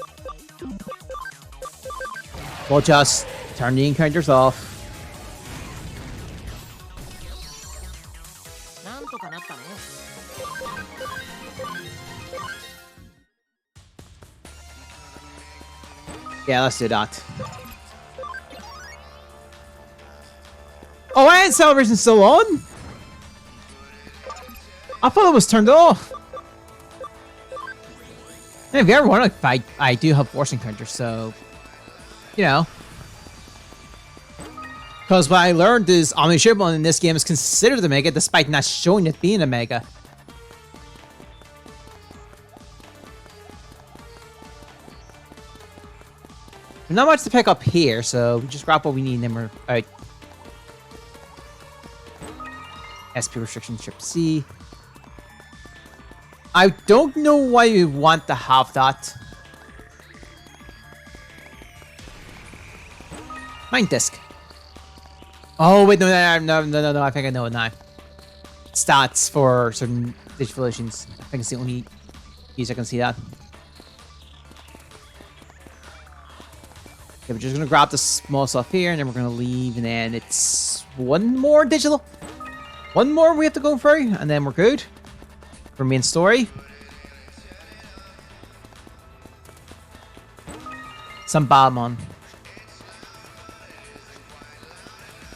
[SPEAKER 1] We'll just turn the encounters off. Yeah, let's do that. Oh, and celebration's still on? I thought it was turned off. And if you ever want to fight, I do have force encounters, so you know. Because what I learned is Omniscient in this game is considered a mega despite not showing it being a mega. Not much to pick up here, so we just grab what we need and then we're out. SP restriction strip C. I don't know why you want to have that. Mind disc. Oh wait, no, I think I know it now. Stats for certain digitalizations. I think it's the only use I can see that. Okay, we're just gonna grab the small stuff here, and then we're gonna leave, and then it's one more digital. One more we have to go through, and then we're good. For main story. Some Balmon.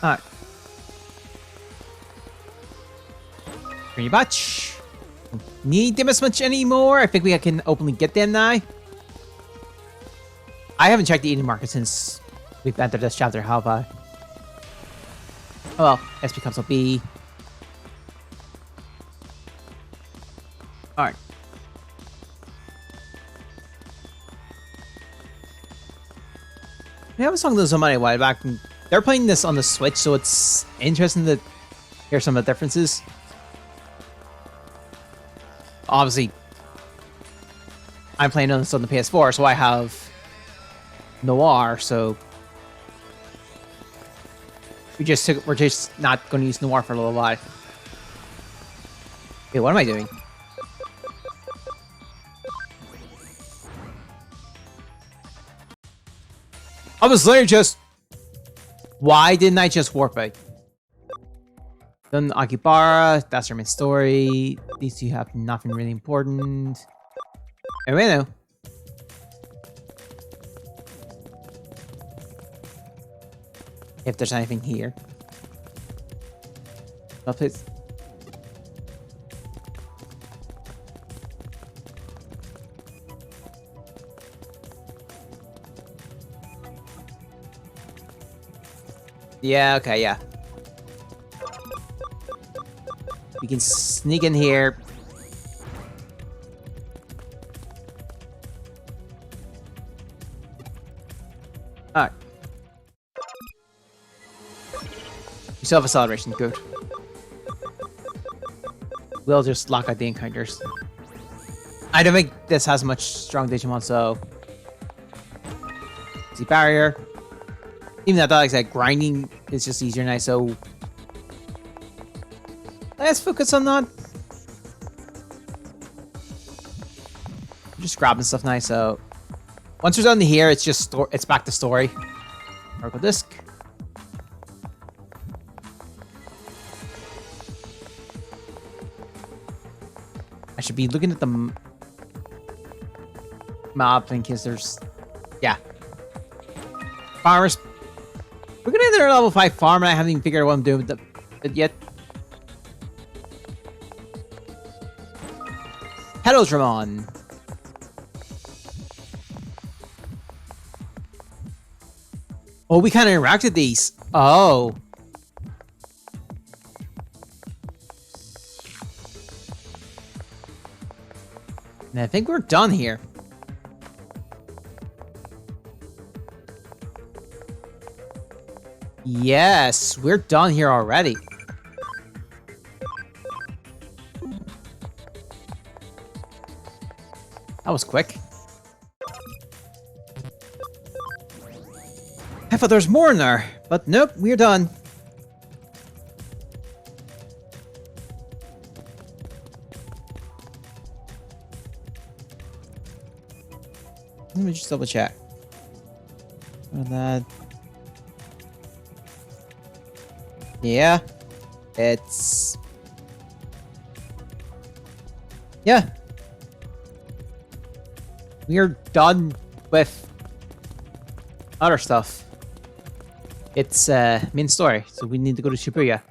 [SPEAKER 1] Alright. Bring you batch. Need them as much anymore. I think we can openly get them now. I haven't checked the eating market since we've entered this chapter, have I? Oh well, SP comes up B. Alright. I was talking to somebody a while back, and they're playing this on the Switch, so it's interesting to hear some of the differences. Obviously, I'm playing this on the PS4, so I have Noir, so we're just not going to use Noir for a little while. Wait, what am I doing? I was literally just... Why didn't I just warp out? Then Akibara, that's our main story. These two have nothing really important. Anyway, now. If there's anything here. Oh, please. Yeah, okay, yeah. We can sneak in here. Alright. You still have a celebration, good. We'll just lock out the encounters. I don't think this has much strong Digimon, so... See barrier. Even though I thought, like I said, grinding is just easier now, so... Let's focus on that. I'm just grabbing stuff now, so... Once we're done here, it's just it's back to story. Oracle disc. I should be looking at the map in case there's... Yeah. Farmers... We're gonna enter a level 5 farm, and I haven't even figured out what I'm doing with it yet. Hello, Dramon. Oh, we kind of interacted these. Oh. And I think we're done here. Yes, we're done here already. That was quick. I thought there was more in there, but nope, we're done. Let me just double check. That. Yeah. It's. Yeah. We're done with other stuff. It's main story, so we need to go to Shibuya.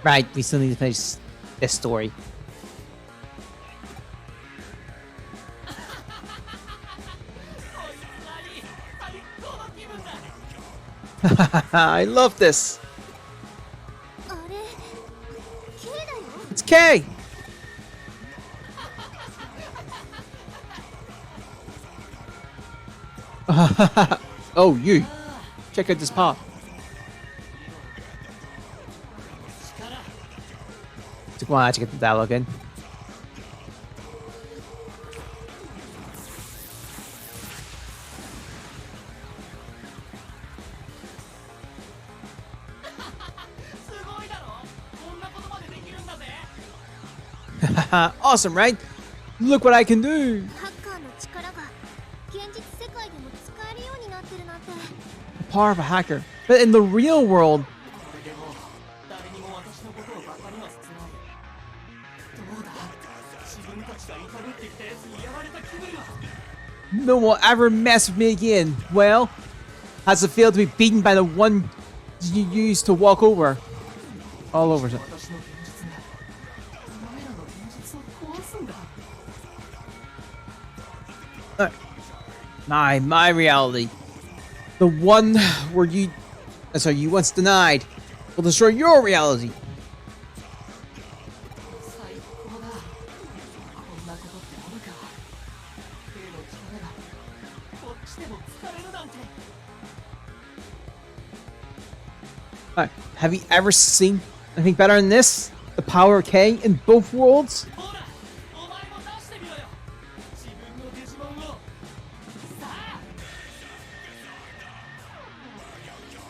[SPEAKER 1] Right, we still need to finish this story. I love this. It's Kay. Oh, you. Check out this pop. Took a while to get the dialogue in. Awesome, right? Look what I can do! The power of a hacker. But in the real world... No one will ever mess with me again. Well, how's it feel to be beaten by the one you used to walk over? All over it. My reality. The one where you once denied will destroy your reality. Have you ever seen anything better than this? The power of K in both worlds?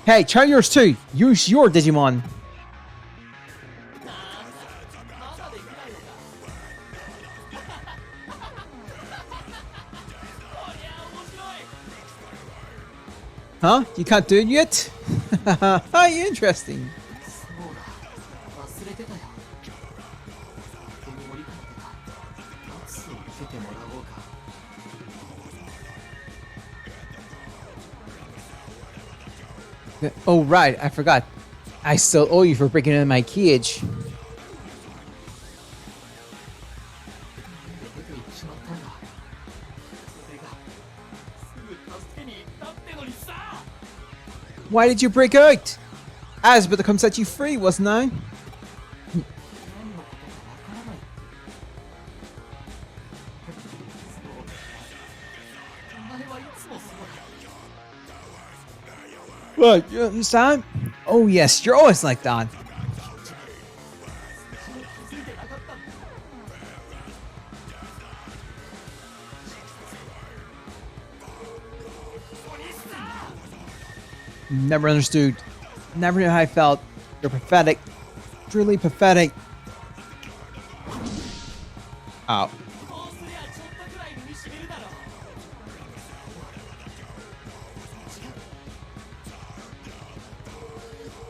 [SPEAKER 1] Hey, try yours too. Use your Digimon. Huh? You can't do it yet? Interesting. Oh right, I forgot. I still owe you for breaking into my cage. Why did you break out? I was about to come set you free, wasn't I? What, you understand? Oh yes, you're always like that. Never understood. Never knew how I felt. You're pathetic. Truly pathetic. Oh.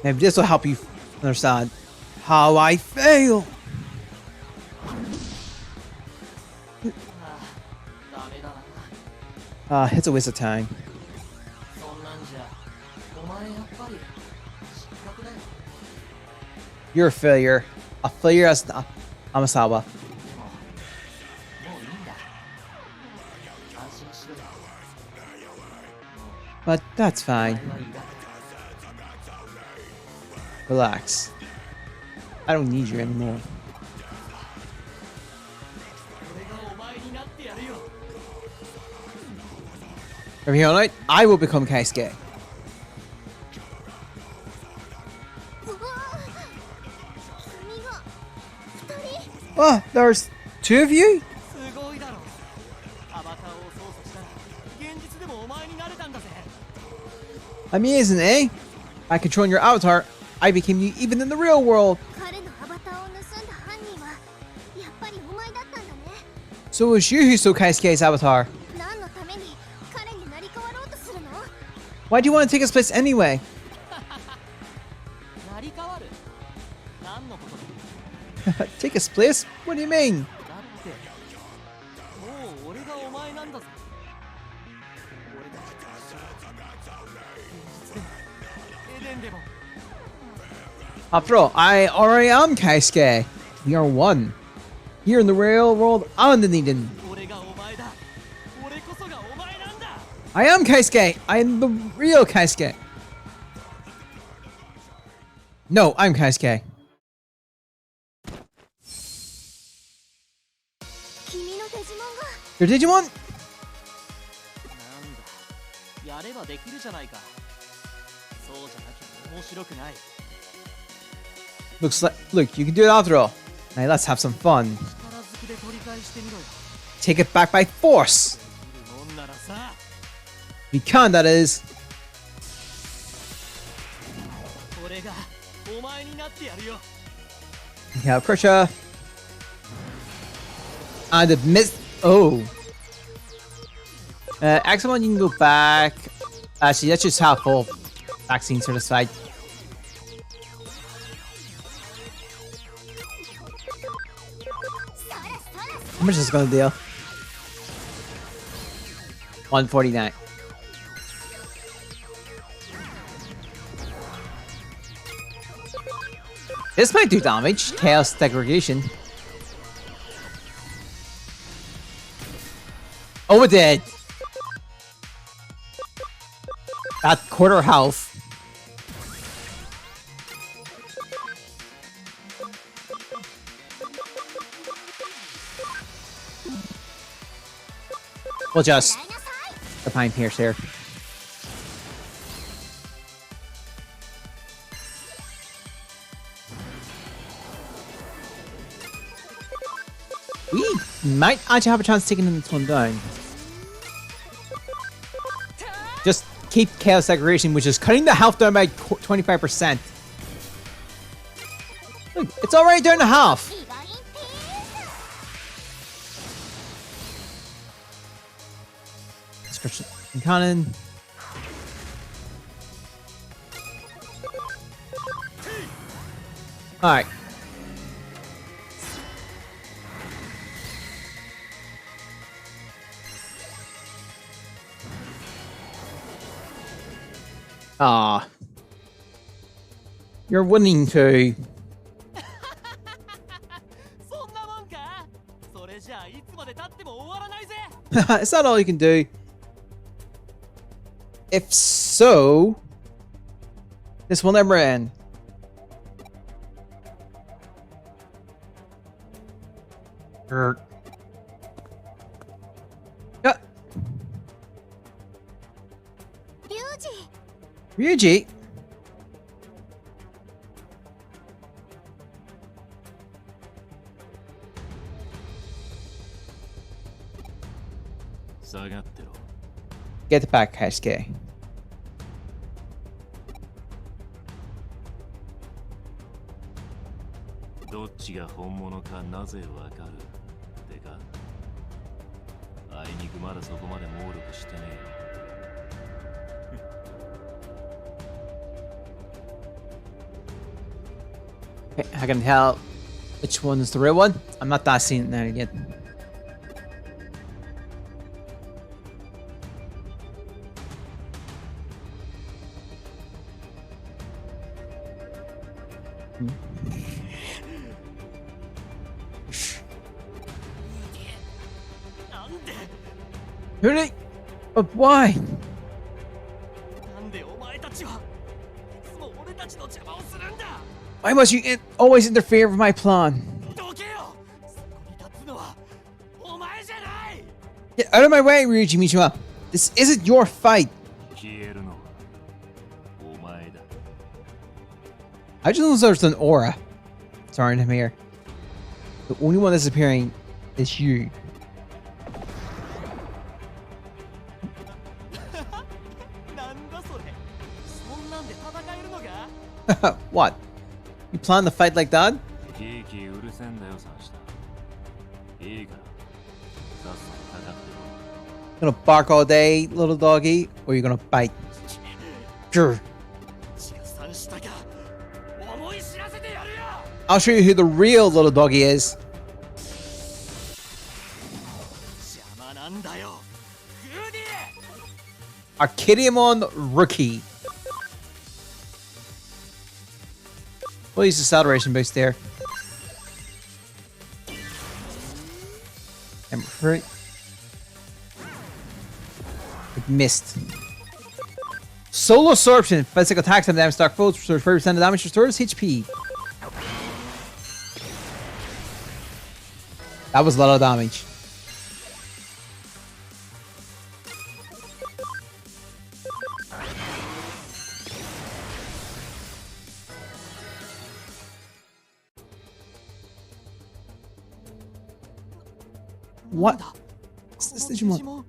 [SPEAKER 1] Maybe this will help you understand how I feel. It's a waste of time. You're a failure. A failure as Amasawa. But that's fine. Relax. I don't need you anymore. From here on out, I will become Keisuke. Oh, there's two of you?
[SPEAKER 2] すごいだろう。アバターを操作したら現実でもお前になれたんだぜ。
[SPEAKER 1] Amazing, eh? By controlling your avatar, I became you even in the real world.
[SPEAKER 3] 彼のアバターを盗んだ犯人はやっぱりお前だったんだね。
[SPEAKER 1] So it was you who stole Kaisuke's avatar.
[SPEAKER 3] 何のために彼になり変わろうとするの？
[SPEAKER 1] Why do you want to take his place anyway?
[SPEAKER 2] 成り変わる。何のことだ。
[SPEAKER 1] Take his place? What do you mean?
[SPEAKER 2] だってもう俺がお前なんだぜ。俺たち現実でもエデンでも
[SPEAKER 1] After all, I already am Kaisuke. We are one. Here in the real world, I'm in Eden.
[SPEAKER 2] 俺がお前だ。俺こそがお前なんだ。
[SPEAKER 1] I am Kaisuke. I am the real Kaisuke. No, I'm Kaisuke.
[SPEAKER 3] 君のデジモンが
[SPEAKER 1] Your Digimon?
[SPEAKER 2] なんだ。やればできるじゃないか。そうじゃなきゃ面白くない。
[SPEAKER 1] Looks like, look, you can do it after all. Now let's have some fun.
[SPEAKER 2] 力ずくで取り返してみろよ。
[SPEAKER 1] Take it back by force.
[SPEAKER 2] できるもんならさ。
[SPEAKER 1] We can, that is.
[SPEAKER 2] 俺がお前になってやるよ。
[SPEAKER 1] We have Krusha. And the mist. Oh. X1, you can go back. Actually, let's just have full vaccine certified. How much is this gonna deal? 149. This might do damage. Chaos degradation. Oh, it did. At quarter health. We'll just
[SPEAKER 3] やりなさい。
[SPEAKER 1] the Pine Pierce here. We might actually have a chance of taking this one down. Just keep Chaos Degradation, which is cutting the health down by 25%. Look, it's already down to half.
[SPEAKER 3] 意外にピース。
[SPEAKER 1] Description and Cannon. Alright. Ah. You're winning too.
[SPEAKER 2] そんなもんか。それじゃあいつまで経っても終わらないぜ。
[SPEAKER 1] Is that all you can do? If so, this will never end. Yeah,
[SPEAKER 3] リュウジ、
[SPEAKER 1] Ryuji.
[SPEAKER 2] 下がってろ。
[SPEAKER 1] Get back, Kaisuke.
[SPEAKER 2] どっちが本物かなぜわかるってか。あいにくまだそこまで猛力してねえよ。
[SPEAKER 1] Okay, I can tell which one is the real one. I'm not that seeing that again. Really? But why?
[SPEAKER 2] なんでお前たちはいつも俺たちの邪魔をするんだ。
[SPEAKER 1] Why must you always interfere with my plan?
[SPEAKER 2] どけよ。そこに立つのはお前じゃない。
[SPEAKER 1] Get out of my way, Ryuji Mishima. This isn't your fight.
[SPEAKER 2] 消えるのはお前だ。
[SPEAKER 1] I just know there's an aura surrounding him here. The only one disappearing is you. What? You plan to fight like that? Gonna bark all day, little doggy, or you gonna bite? Grr. I'll show you who the real little doggy is. Arcadiamon Rookie. We'll use the acceleration boost there. And hurt. It missed. Solar Absorption. Physical attacks and damage dark foes. Restores 30% of damage. Restores HP. That was a lot of damage. What? What's this Digimon?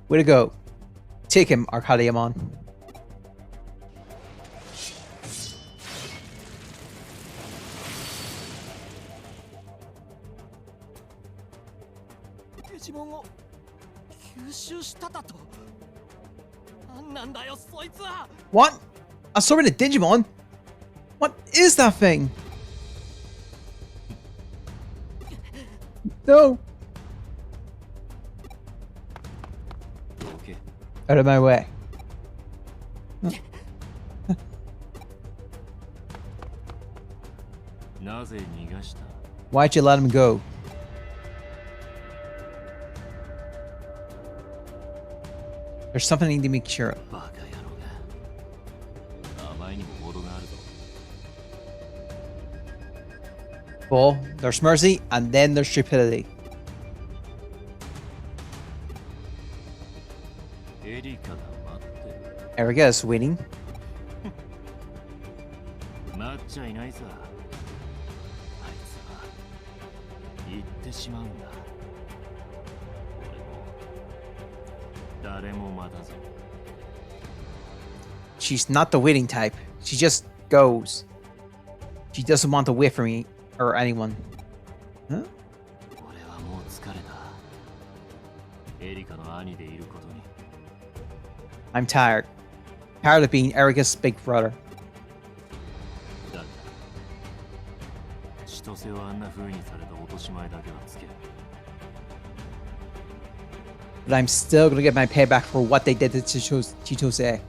[SPEAKER 1] Way to go. Take him, Arcadiamon. What? Absorbing a Digimon? What is that thing? No. Out of my way. Why'd you let him go? There's something I need to make sure of. Well, there's mercy, and then there's stupidity. Erika's winning. She's not the waiting type. She just goes. She doesn't want to wait for me or anyone. Huh? I'm tired. Tired of being Erika's big brother. But I'm still gonna get my payback for what they did to Chitose.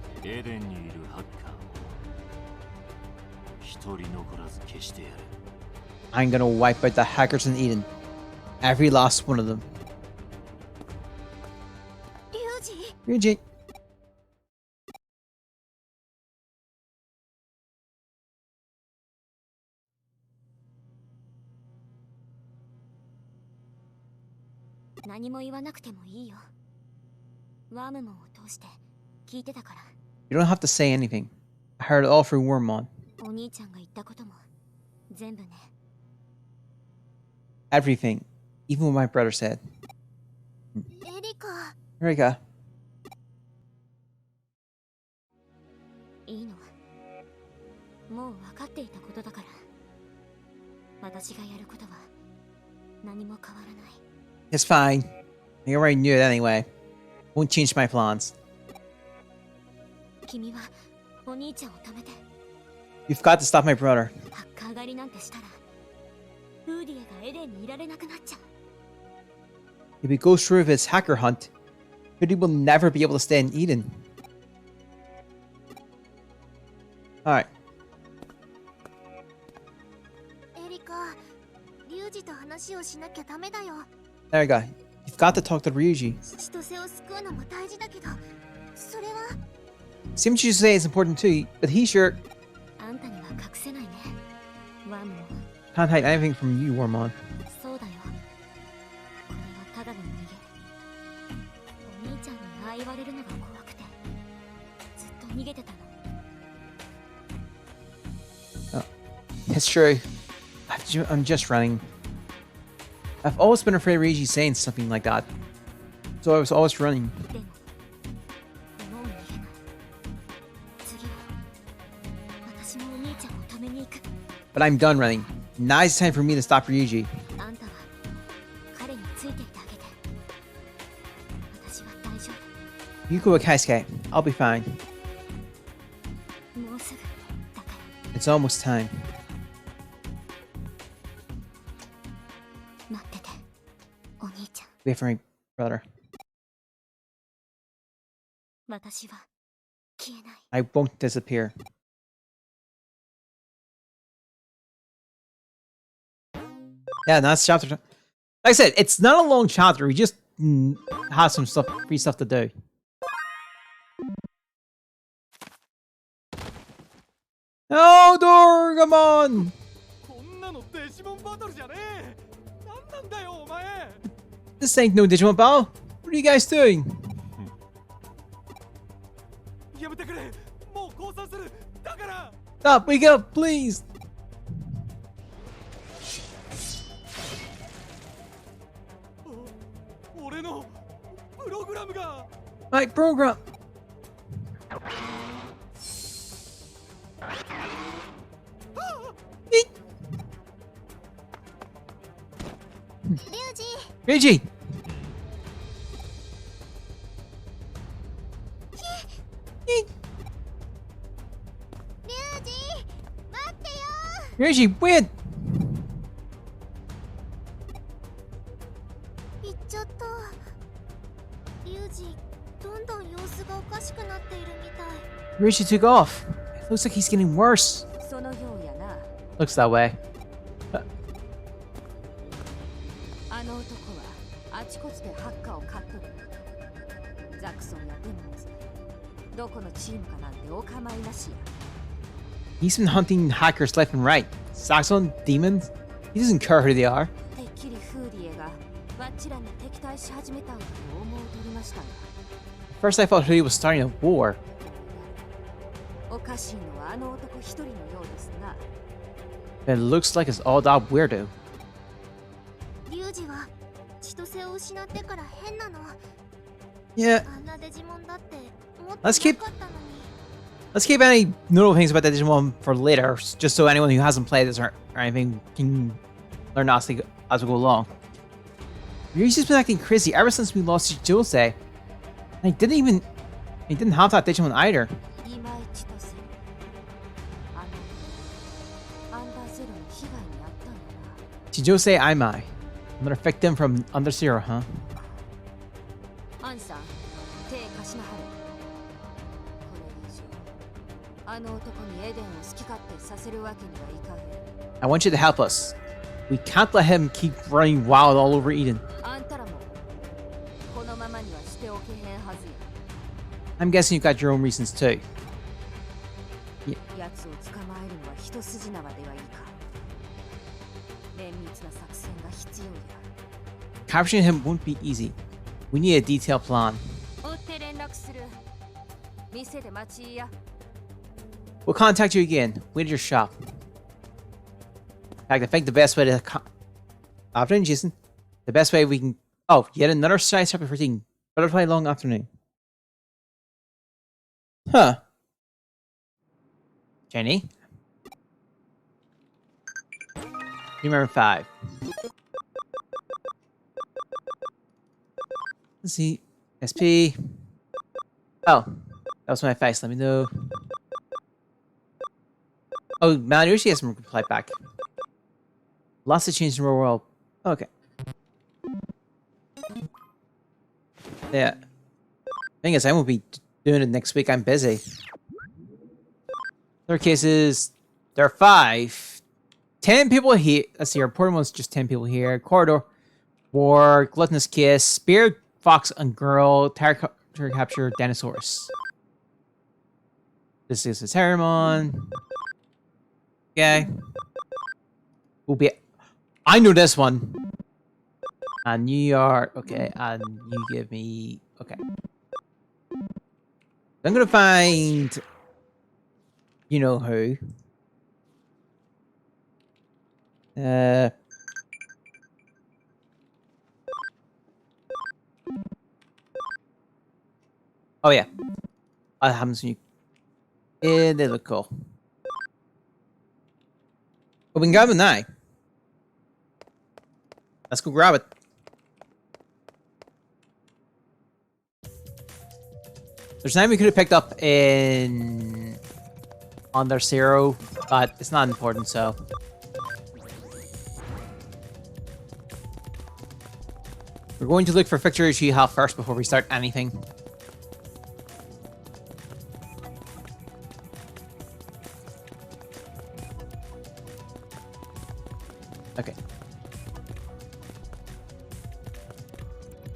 [SPEAKER 1] I'm gonna wipe out the hackers in Eden. Every last one of them. Ryuji. You don't have to say anything. I heard it all through Wormmon. Everything. Even what my brother said. Erika. It's fine. I already knew it anyway. Won't change my plans. You've got to stop my brother. If he goes through with his hacker hunt, Rudy will never be able to stay in Eden. Alright. There you go. You've got to talk to Ryuji. Seems you say it's important too, but he sure can't hide anything from you, Wormmon.
[SPEAKER 3] げてたの。
[SPEAKER 1] It's true. I'm just running. I've always been afraid of Ryuji saying something like that. So I was always running.
[SPEAKER 3] でももう逃げない。次は私もお兄ちゃんを止めに行く。
[SPEAKER 1] But I'm done running. Now it's time for me to stop Ryuji.
[SPEAKER 3] あんたは彼についていてあげて。私は大丈夫。
[SPEAKER 1] Yuko wa Kaisuke. I'll be fine.
[SPEAKER 3] もうすぐだから
[SPEAKER 1] It's almost time.
[SPEAKER 3] 待ってて、お兄ちゃん。
[SPEAKER 1] Wait for me, brother.
[SPEAKER 3] 私は消えない。
[SPEAKER 1] I won't disappear. Yeah, that's chapter. Like I said, it's not a long chapter. We just have some stuff, free stuff to do. No, Dorgamon!
[SPEAKER 4] こんなのデジモンバトルじゃねえ。なんなんだよお前。
[SPEAKER 1] This ain't no Digimon battle. What are you guys doing?
[SPEAKER 4] やめてくれ。もう降参する。だから。
[SPEAKER 1] Stop, wake up, please!
[SPEAKER 4] 俺のプログラムが。
[SPEAKER 1] My program.
[SPEAKER 3] リュウジ、
[SPEAKER 1] Ryuji!
[SPEAKER 3] リュウジ、待ってよ。
[SPEAKER 1] Ryuji, wait!
[SPEAKER 3] 行っちゃった。リュウジ、どんどん様子がおかしくなっているみたい。
[SPEAKER 1] Ryuji took off. It looks like he's getting worse.
[SPEAKER 5] そのようやな。
[SPEAKER 1] Looks that way.
[SPEAKER 5] あの男はあちこちでハッカーを買っとる。ザクソンやデモンズ、どこのチームかなんてお構いなしや。
[SPEAKER 1] He's been hunting hackers left and right. Saxon, demons. He doesn't care who they are.
[SPEAKER 5] てっきりフーリエがわっちらに敵対し始めたんだと思うとりましたが、
[SPEAKER 1] First, I thought Hudi was starting a war.
[SPEAKER 5] おかしいのはあの男一人のようですな。
[SPEAKER 1] But it looks like it's all that weirdo.
[SPEAKER 3] リュウジは千歳を失ってから変なの。
[SPEAKER 1] Yeah,
[SPEAKER 3] あんなデジモンだって思って
[SPEAKER 1] Let's keep-
[SPEAKER 3] なかったのに。
[SPEAKER 1] let's keep any notable things about that Digimon for later, just so anyone who hasn't played this or anything can learn as we go along. Ryuji's been acting crazy ever since we lost to Jose. And he didn't have that Digimon either.
[SPEAKER 5] いまいちとせ。あのアンダーゼロの被害に遭ったんだ
[SPEAKER 1] Chijose Aimai. Another victim from Under Zero, huh?
[SPEAKER 5] な。アンさん、手貸しなはれ。これ以上、あの男にエデンを好き勝手させるわけにはいかへん。
[SPEAKER 1] I want you to help us. We can't let him keep running wild all over Eden.
[SPEAKER 5] あんたらもこのままにはしておけへんはず
[SPEAKER 1] I'm guessing you've got your own reasons too.
[SPEAKER 5] や。奴を捕まえるのは一筋縄ではいか。綿密な作戦が必要や。
[SPEAKER 1] Capturing him won't be easy. We need a detailed plan.
[SPEAKER 5] 追って連絡する。店で待ちや。
[SPEAKER 1] We'll contact you again. Wait at your shop. In fact, I think the best way to afternoon, Jason. The best way we can. Oh, yet another side chapter 14. Butterfly long afternoon. Huh. Jenny. Number 5. Let's see. SP. Oh, that was my face. Let me know. Oh, Malanushi has some reply back. Lots of change in the real world. Okay. Yeah. Thing is, I won't be doing it next week. I'm busy. Third cases, there are 5. 10 people here. Let's see, our important one's just 10 people here. Corridor, War, Gluttonous Kiss, Spirit, Fox and Girl, Terror Capture, Dinosaurus. This is a Terramon. Okay. We'll be. I know this one. New York. Okay, and you give me. Okay. I'm gonna find You know who. Oh yeah. I haven't seen you. Yeah, they look cool. But we can grab it now. Let's go grab it. There's something we could have picked up in Under Zero, but it's not important, so. We're going to look for pictures you have first before we start anything. Okay.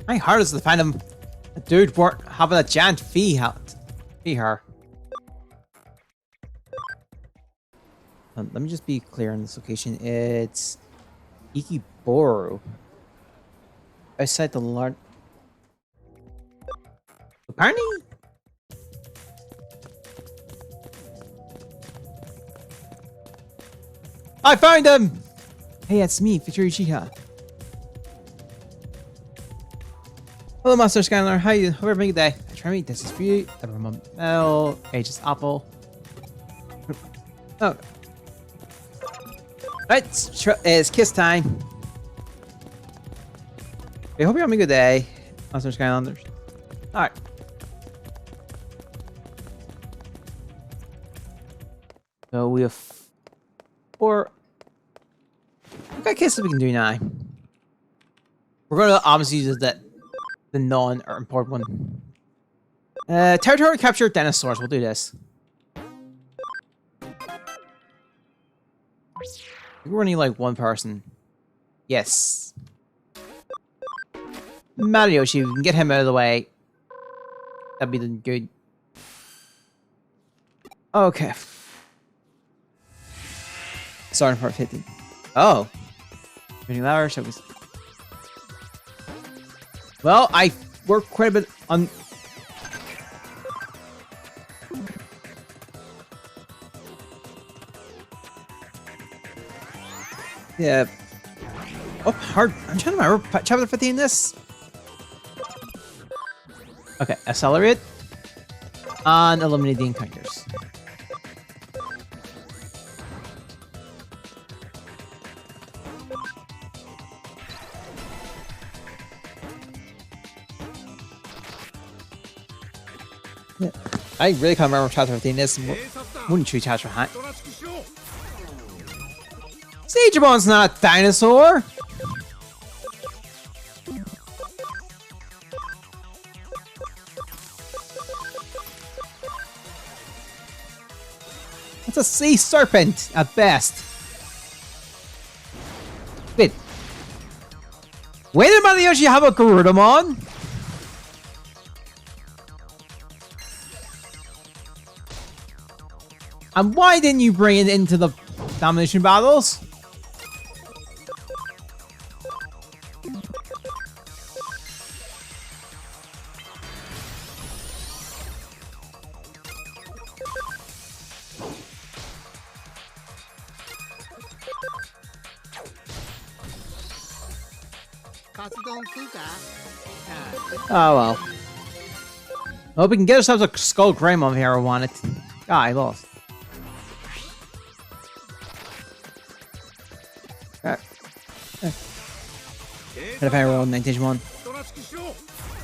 [SPEAKER 1] How hard is it to find him? A dude having a giant fee her. Let me just be clear on this location. It's Ikeboro. Outside the large. Apparently. I found him! Hey, it's me, Victoria Chiha. Hello, Master Scanner. How you? Hope you're having a good day. I try me. This is for you. Everyone, Mel. Ages Apple. Oh. Right, it's kiss time. I hope you're having a good day, Master Skylanders. Alright. So we have 4. What kind of kisses we can do now? We're going to obviously use the non or important one. Territory capture dinosaurs. We'll do this. We're running like one person. Yes. Mariyoshi, we can get him out of the way. That'd be good. Okay. Starting part 50. Oh. Getting louder, so well, I worked quite a bit on. Yeah. Oh, hard. I'm trying to remember chapter 15 this. Okay, accelerate. And eliminate the encounters. Yeah. I really can't remember chapter 15 is. Wouldn't you chapter high? Digimon's not a dinosaur! It's a sea serpent at best. Wait. Wait a minute, Yoshi, have a Garudamon? And why didn't you bring it into the domination battles? Oh well. Hope we can get ourselves a Skull Greymon here. I want it. Ah, I lost. Had a fire roll 91.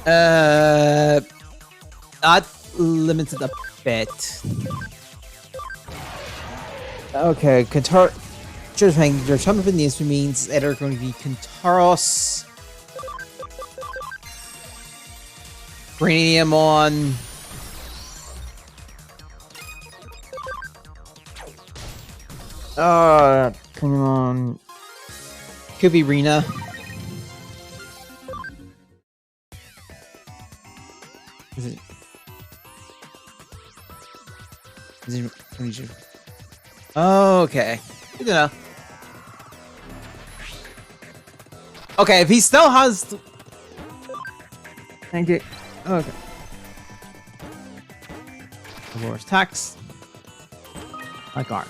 [SPEAKER 1] That limited a bit. Okay, Kantar. Just saying, there's some of these means that are going to be Kantaros, Brainiamon, come on, could be Rena. Is it okay. Good to know. Okay, if he still has. Thank you. Okay. Reverse tax. My guard.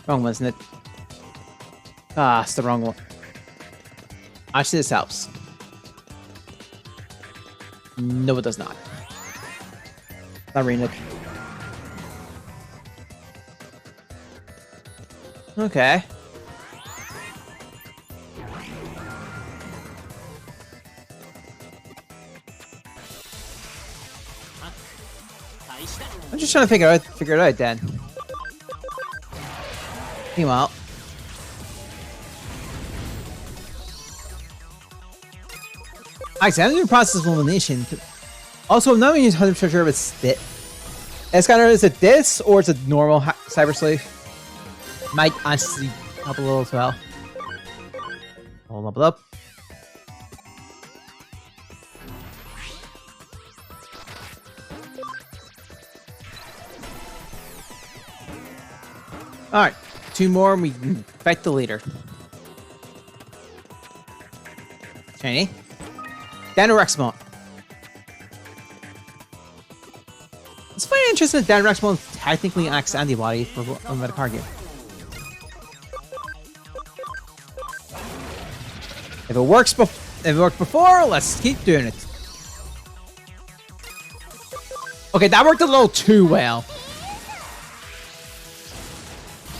[SPEAKER 1] Wrong one, isn't it? Ah, it's the wrong one. Actually, this helps. No, it does not. Not reading it. Okay. I'm just trying to figure it out then. Meanwhile. Actually, I'm doing process of elimination. Also, I'm not even 100% sure if it's kind of, is it this or is it normal Cyber Sleuth? Might actually help a little as well. Hold up, up. Alright, 2 more and we can fight the leader. Shiny. Danarexmon. It's quite interesting that Danarexmon technically acts antibody for a Metacard game. If it works before, let's keep doing it. Okay, that worked a little too well.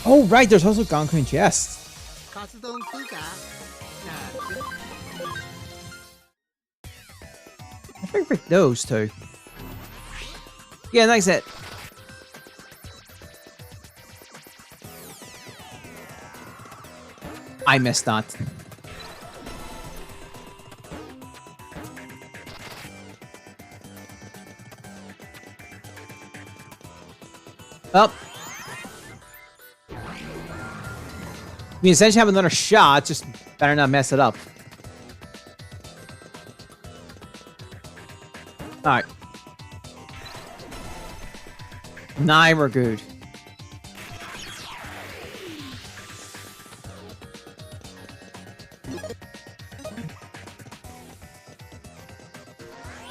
[SPEAKER 1] Oh right, there's also Gonku and Jest. I think for those two. Yeah, that's it. I missed that. Up. We essentially have another shot, just better not mess it up. Alright. 9, we're good.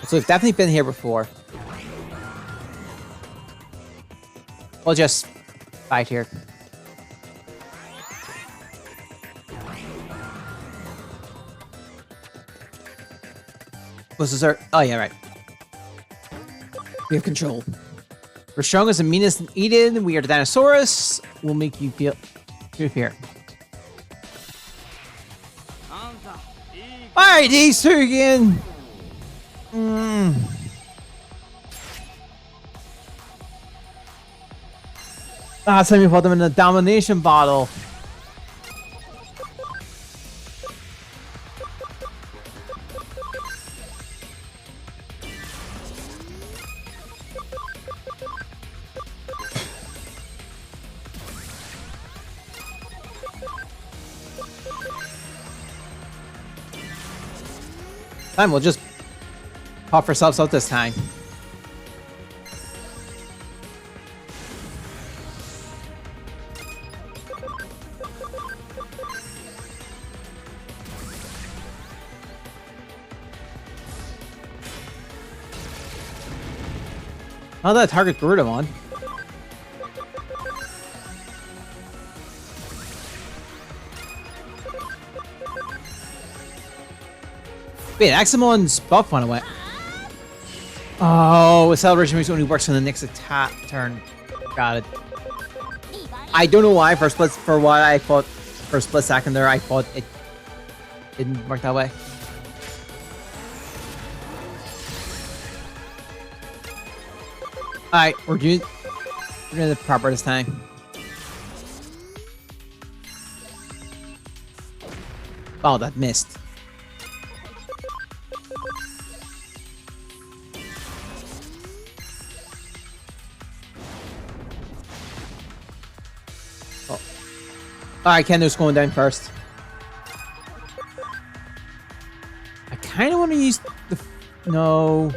[SPEAKER 1] So we've definitely been here before. We'll just fight here. What's this? Oh yeah, right. We have control. We're strong as the meanest in Eden. We are the Dinosaurus. We'll make you feel here. Alright, these two again. Last time we fought them in the domination bottle. Time we'll just pop ourselves out this time. How did that target Gerudo on? Wait, Aximon's buff went away. Oh, acceleration only works on the next attack turn. Got it. I don't know why for a split second there I thought it didn't work that way. Alright, we're doing it proper this time. Oh, that missed. Oh. Alright, Kendo's going down first. I kind of want to use the... No...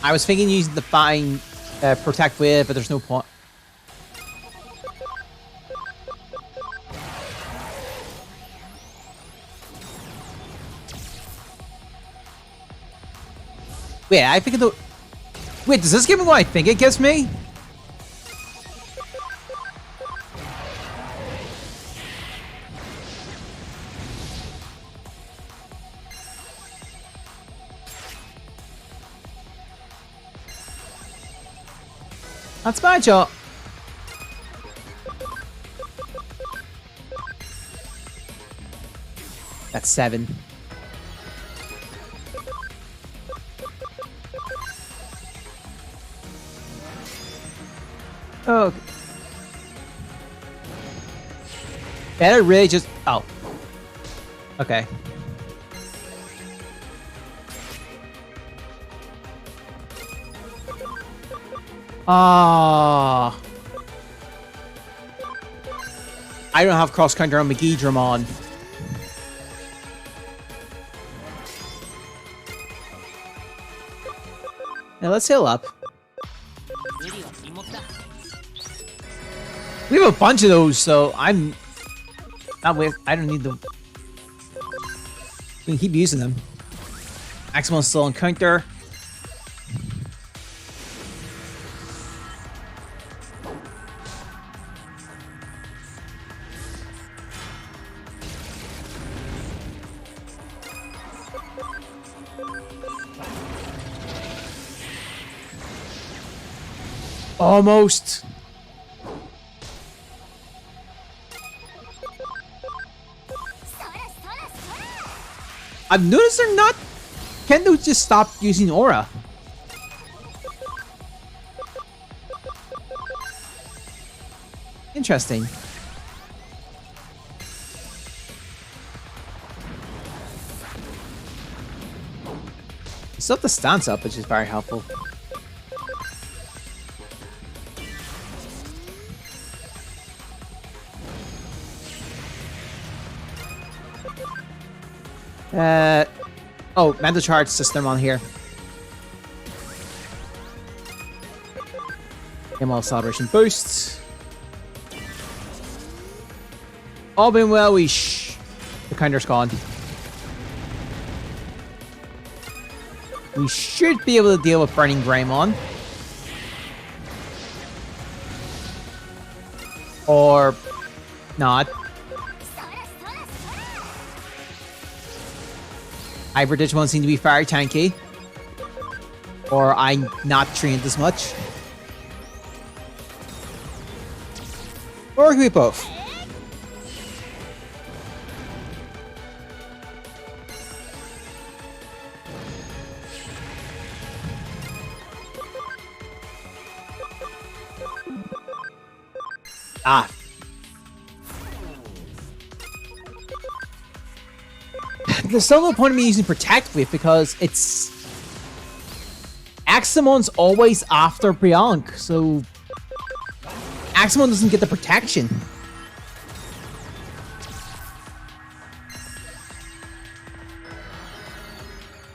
[SPEAKER 1] I was thinking using the fine protect wave, but there's no point. Wait, I think it don't... Wait, does this give me what I think it gives me? That's my job. That's 7. Oh. Better really just... Oh. Okay. Ah. I don't have cross counter on Digimon. Now let's heal up. We have a bunch of those, so I'm not with. I don't need them. We can keep using them. Maximon's still on counter. Almost. I've noticed they're not... Kendo just stopped using aura. Interesting. Still have the stance up, which is very helpful. Oh, mental charge system on here. ML celebration boost. All been well, the counter's gone. We should be able to deal with Burning Greymon. Or not. Hybrid Digimon seem to be very tanky. Or I'm not trained as much. Or it could be both. Ah. There's still no point in me using Protect Wave because it's... Aximon's always after Briank, so... Aximon doesn't get the protection.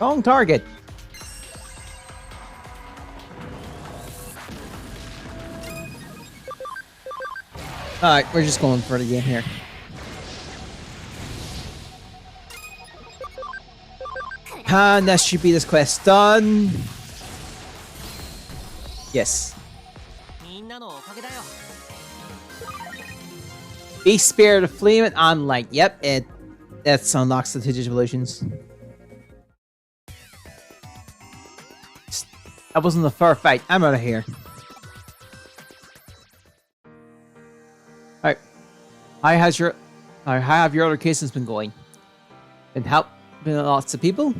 [SPEAKER 1] Wrong target. Alright, we're just going for the game here. And that should be this quest done. Yes. Beast Spirit of Flame and Light. Yep, it unlocks the two evolutions. That wasn't the fair fight. I'm out of here. Alright. How have your other cases been going? Been helping lots of people?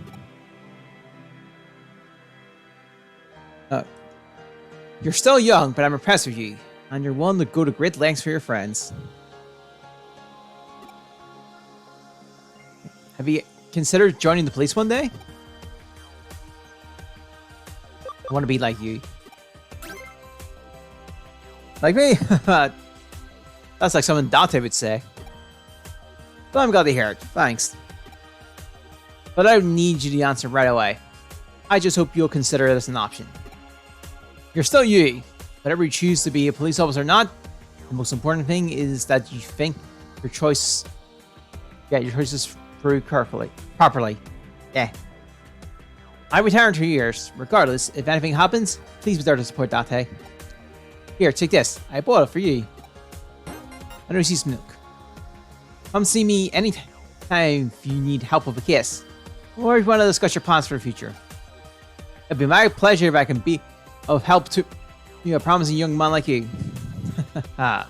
[SPEAKER 1] You're still young, but I'm impressed with you. And you're willing to go to great lengths for your friends. Have you considered joining the police one day? I want to be like you. Like me? That's like something Dante would say. But I'm glad to hear it. Thanks. But I don't need you to answer right away. I just hope you'll consider it as an option. You're still you. Whatever you choose to be, a police officer or not, the most important thing is that you think your choices through properly. Yeah. I retire in 2 years. Regardless, if anything happens, please be there to support Date. Here, take this. I bought it for you. I know you see some milk. Come see me anytime if you need help with a case, or if you want to discuss your plans for the future. It'd be my pleasure if I can be of help to a promising young man like you. I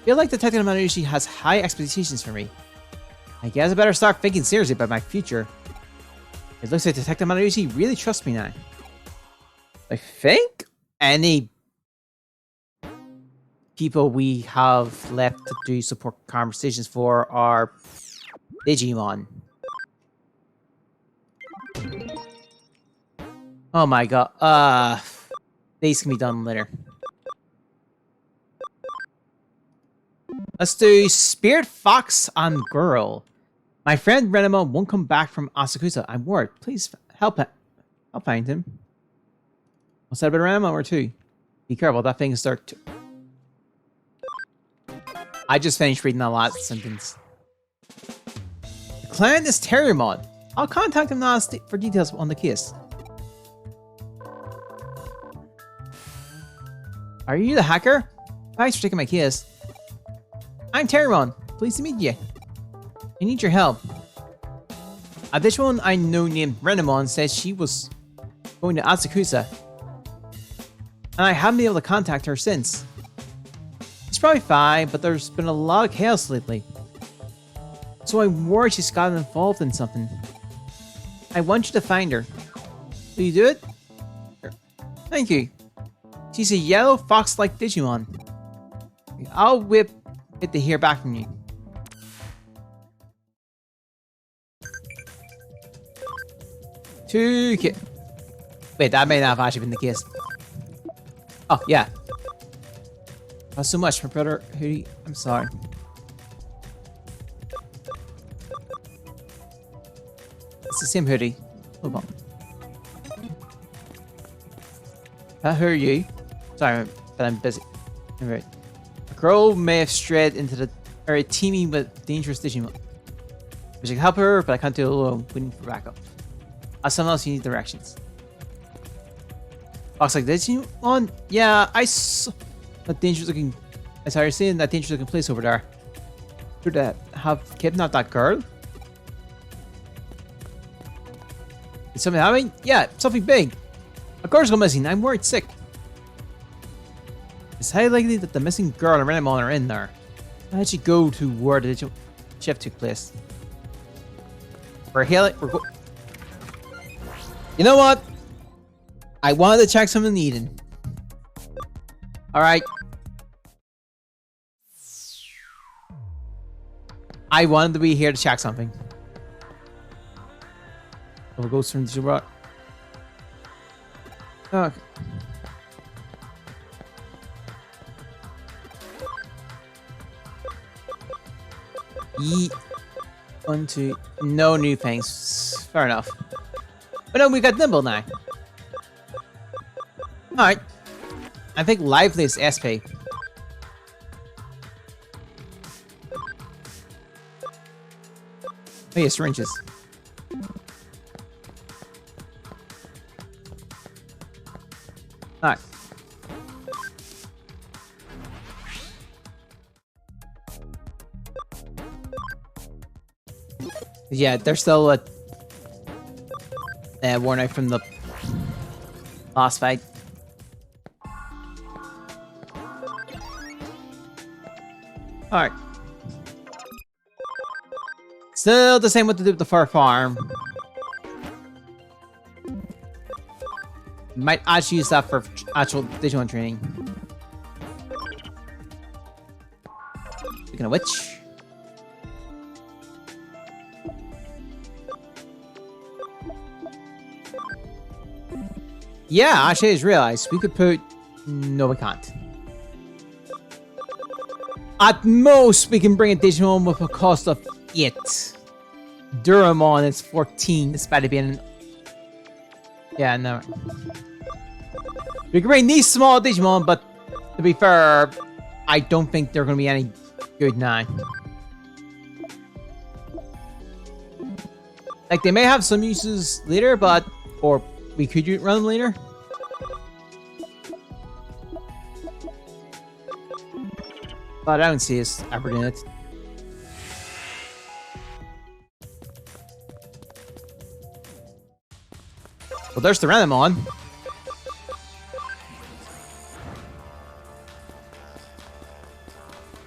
[SPEAKER 1] feel like Detective Manushi has high expectations for me. I guess I better start thinking seriously about my future. It looks like Detective Manushi really trusts me now. I think any people we have left to do support conversations for are Digimon. Oh my god. These can be done later. Let's do Spirit Fox and Girl. My friend Renema won't come back from Asakusa. I'm worried. Please help find him. What's that about Renema or two? Be careful, that thing is dark too. I just finished reading that last sentence. The client is Terriermon. I'll contact him now for details on the case. Are you the hacker? Thanks for taking my case. I'm Terriermon. Pleased to meet you. I need your help. A Digimon I know named Renamon says she was going to Asakusa, and I haven't been able to contact her since. She's probably fine, but there's been a lot of chaos lately. So I'm worried she's gotten involved in something. I want you to find her. Will you do it? Sure. Thank you. She's a yellow fox-like Digimon. I'll whip it to hear back from you. Wait, that may not have actually been the case. Oh, yeah. Not so much, my brother Hoodie. I'm sorry. It's the same hoodie. Hold on. Who are you? Sorry, but I'm busy. Alright. A girl may have strayed into the area teeming with dangerous Digimon. Wish I could help her, but I can't do it alone. Waiting for backup. As someone else, you need directions. Looks like Digimon? Yeah, I saw that dangerous looking. I saw you seeing that dangerous looking place over there. Should that have kidnapped that girl? Is something happening? Yeah, something big. A girl's gone missing. I'm worried sick. It's highly likely that the missing girl and Renamon are in there. How did she go to where the shift took place? We're go. You know what? I wanted to check something in Eden. Alright. I wanted to be here to check something. We'll go through the rock. Okay. Yeet. 1, 2. No new things. Fair enough. But no, we got Nimble now. Alright. I think Lively is SP. Oh yeah, syringes. Alright. Yeah, there's still a War Knight from the last fight. Alright. Still the same what to do with the fur farm. Might actually use that for actual Digimon training. Speaking of which. Yeah, actually I just realized we could put... No, we can't. At most, we can bring a Digimon with a cost of 8. Duramon is 14, despite it being... Yeah, no. We can bring these small Digimon, but to be fair, I don't think they're going to be any good now. Like, they may have some uses later, but... Or we could run them later. But I don't see us ever doing it. Well, there's the random on.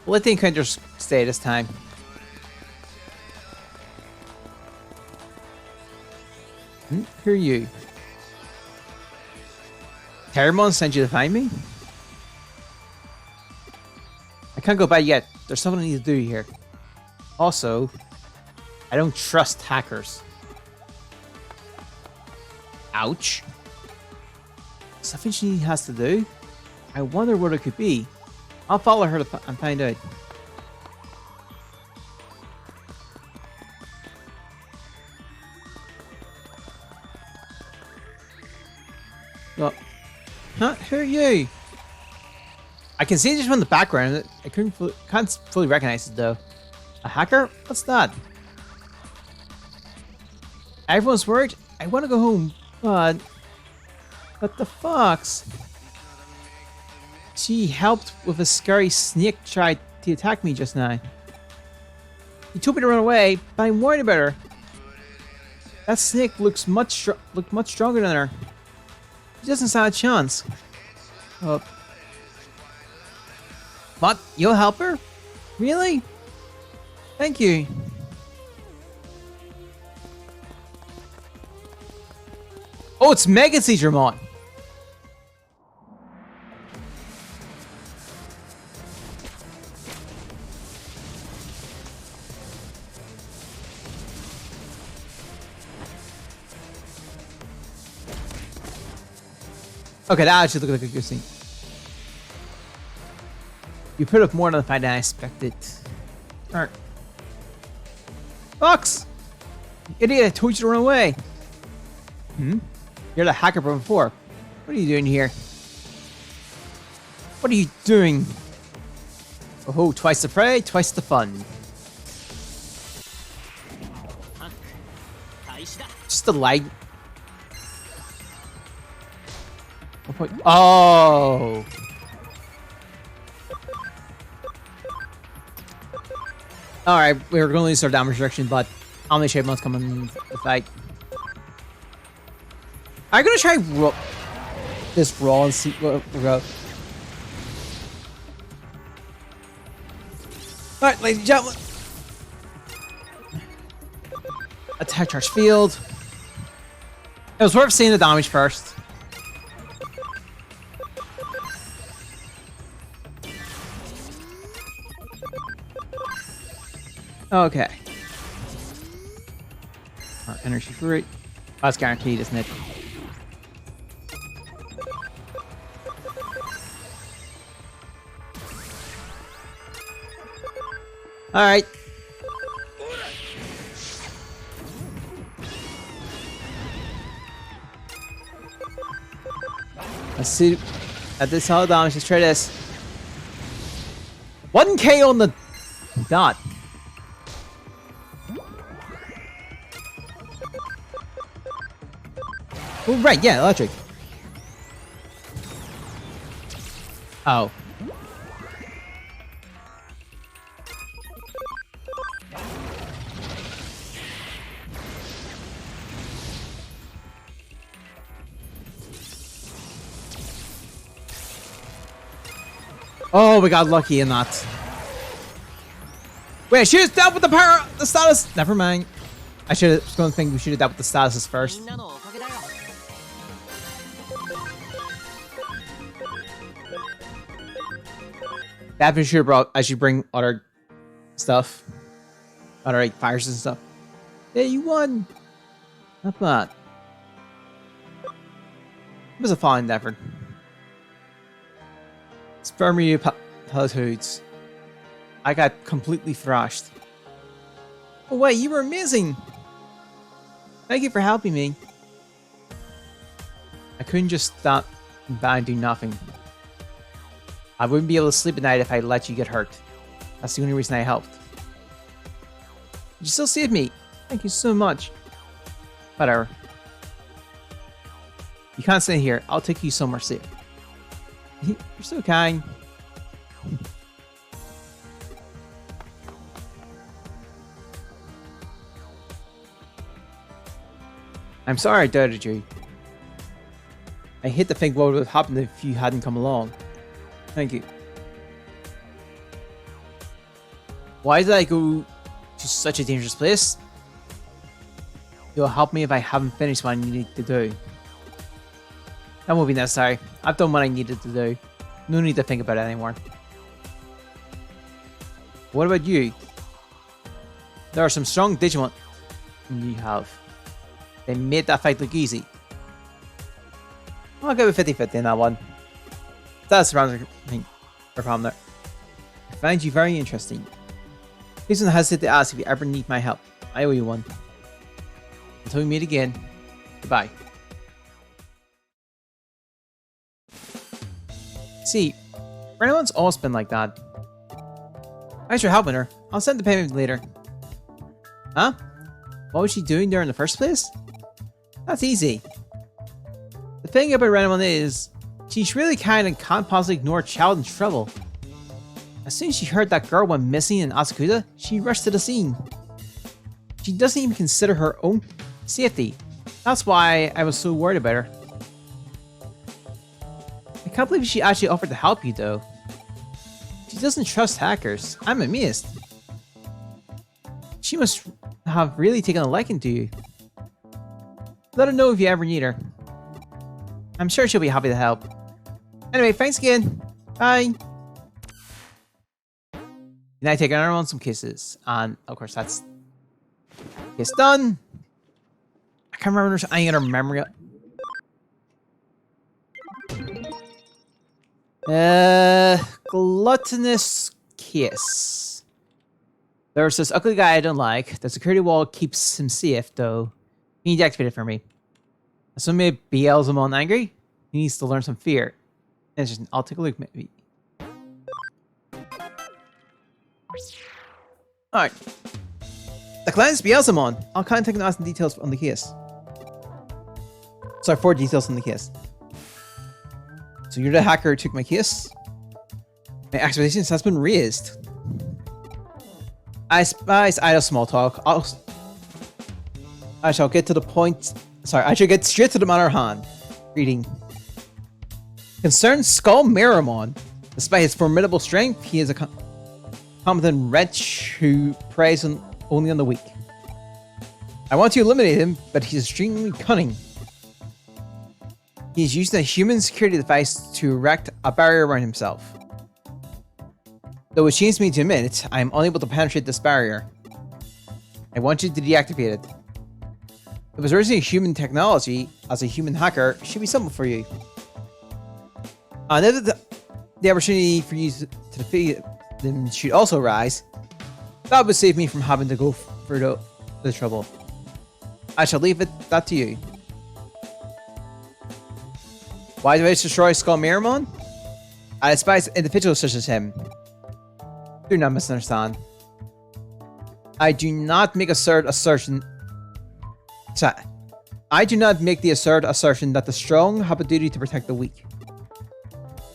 [SPEAKER 1] Well, I think I just stay this time. Who are you? Terramon sent you to find me? I can't go back yet. There's something I need to do here. Also, I don't trust hackers. Ouch. Something she has to do? I wonder what it could be. I'll follow her to and find out. Well, huh? Who are you? I can see just from the background. I can't fully recognize it though. A hacker? What's that? Everyone's worried. I want to go home, but the fox. She helped with a scary snake tried to attack me just now. He told me to run away, but I'm worried about her. That snake looks much stronger than her. She doesn't stand a chance. What? You'll help her? Really? Thank you. Oh, it's Mega Digimon. Okay, that actually looks like a good scene. You put up more than the fight than I expected. Alright. Fox! Idiot, I told you to run away. You're the hacker from before. What are you doing here? What are you doing? Oh, twice the prey, twice the fun. Just the light. Oh! Alright, we were going to lose our damage restriction, but Omni Shape must come in the fight. I'm going to try this raw and see what we go. Alright, ladies and gentlemen. Attack charge field. It was worth seeing the damage first. Okay. Our energy fruit. That's guaranteed, isn't it? Alright. Let's see. At this solid damage, let's try this. 1k on the dot. Oh, right, yeah, electric. Oh. Oh, we got lucky in that. Wait, she was dealt with the power, the status. Never mind. I should have going to think we should have dealt with the statuses first. Definitely should have brought. I should bring other stuff, other like fires and stuff. Yeah, you won. Not bad. It was a fine endeavor. Spare me, you platitudes. I got completely thrashed. Oh wait, you were amazing. Thank you for helping me. I couldn't just stop and do nothing. I wouldn't be able to sleep at night if I let you get hurt. That's the only reason I helped. You still saved me. Thank you so much. Whatever. You can't stay here. I'll take you somewhere safe. You're so kind. I'm sorry I doubted you. I hate to think what would have happened if you hadn't come along. Thank you. Why did I go to such a dangerous place? You'll help me if I haven't finished what I needed to do. That won't be necessary. I've done what I needed to do. No need to think about it anymore. What about you? There are some strong Digimon you have. They made that fight look easy. I'll go with 50-50 in that one. That's around the problem there. I find you very interesting. Please don't hesitate to ask if you ever need my help. I owe you one. Until we meet again, goodbye. See, Renault's always been like that. Thanks for helping her. I'll send the payment later. Huh? What was she doing there in the first place? That's easy. The thing about Renault is, she's really kind and can't possibly ignore a child in trouble. As soon as she heard that girl went missing in Asakusa, she rushed to the scene. She doesn't even consider her own safety. That's why I was so worried about her. I can't believe she actually offered to help you though. She doesn't trust hackers. I'm amazed. She must have really taken a liking to you. Let her know if you ever need her. I'm sure she'll be happy to help. Anyway, thanks again. Bye. Now I take another one, some kisses. And of course that's kiss done. I can't remember if there's any other memory. Gluttonous kiss. There's this ugly guy I don't like. The security wall keeps him safe though. You need to activate it for me. So maybe Beelzemon angry? He needs to learn some fear. Interesting. I'll take a look maybe. Alright. The client's Beelzemon. I'll contact and ask the details on the case. Sorry, 4 details on the case. So you're the hacker who took my case? My expectations has been raised. I despise idle small talk. I shall get to the point. Sorry, I should get straight to the matter at hand. Reading. Concerned Skull Miramon. Despite his formidable strength, he is a competent wretch who preys only on the weak. I want to eliminate him, but he's extremely cunning. He's using a human security device to erect a barrier around himself. Though it shames me to admit it, I am unable to penetrate this barrier. I want you to deactivate it. If it was originally human technology, as a human hacker, it should be simple for you. If the opportunity for you to defeat them should also rise, that would save me from having to go through the trouble. I shall leave that to you. Why do I destroy Skull Miramon? I despise individuals such as him. Do not misunderstand. I do not make assertion. I do not make the assertion that the strong have a duty to protect the weak.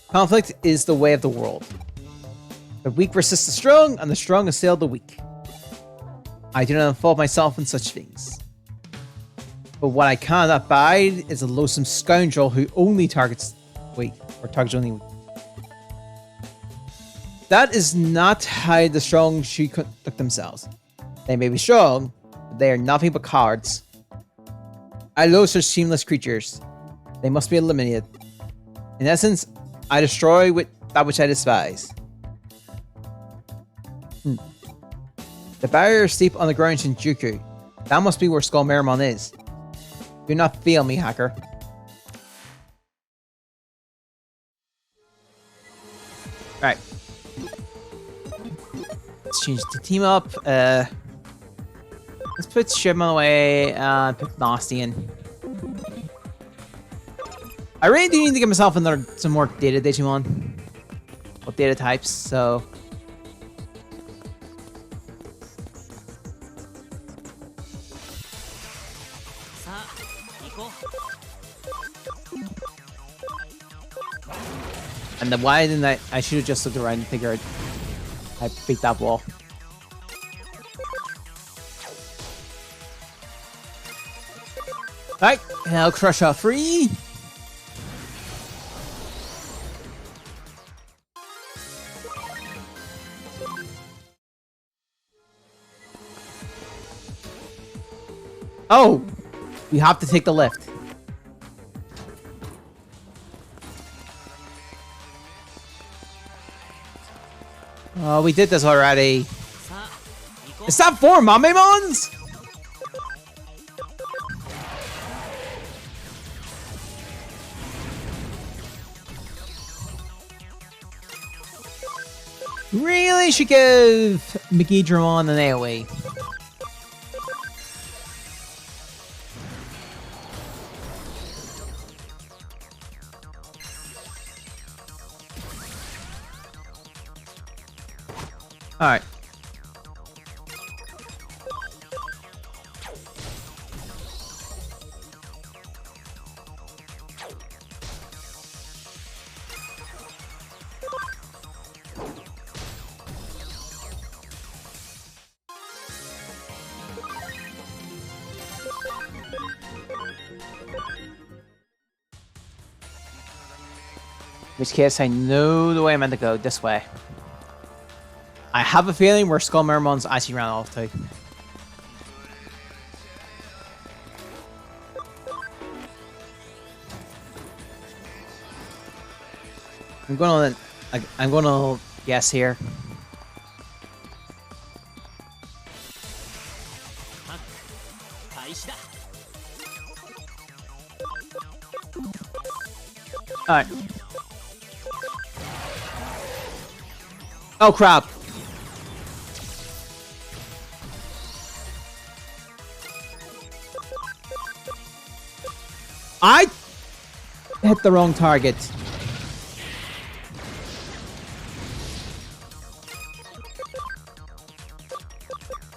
[SPEAKER 1] Conflict is the way of the world. The weak resist the strong, and the strong assail the weak. I do not involve myself in such things. But what I cannot abide is a loathsome scoundrel who only targets weak, or targets only weak. That is not how the strong should conduct themselves. They may be strong, but they are nothing but cowards. I loathe such shameless creatures. They must be eliminated. In essence, I destroy with that which I despise. The barrier is steep on the ground in Shinjuku. That must be where Skull Miramon is. Do not fail me, hacker. Alright. Let's change the team up. Let's put Shipman away and put Nasty in. I really do need to give myself some more data Digimon. Well, data types, so. And then why didn't I should have just looked around and figured I beat that wall. Alright, now crush off free. Oh, we have to take the lift. Oh, we did this already. Is that for Mamemons? Really should give McGee-Dramon an AoE. Alright. In which case, I know the way I'm meant to go, this way. I have a feeling where Skull Mermon's actually ran off to. I'm gonna guess here. Alright. Oh crap. I hit the wrong target.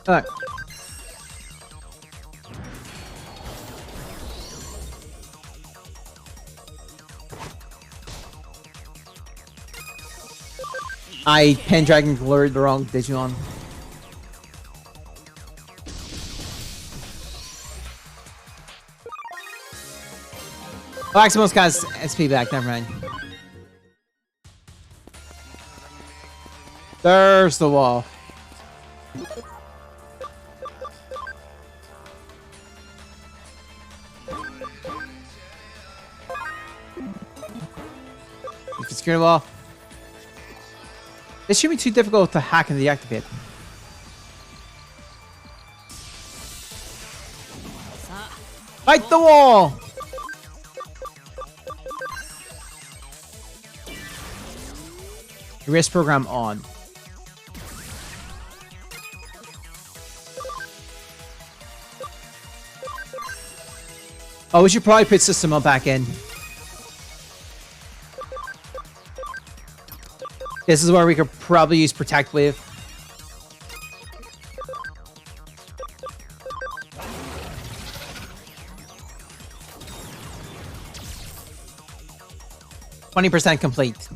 [SPEAKER 1] Alright. I Pendragon lured the wrong Digimon. Oh, Aximo's got his SP back, never mind. There's the wall. You can secure the wall. This shouldn't be too difficult to hack and deactivate. Fight the wall! Erase program on. Oh, we should probably put system up back in. This is where we could probably use Protect Wave. %20 complete.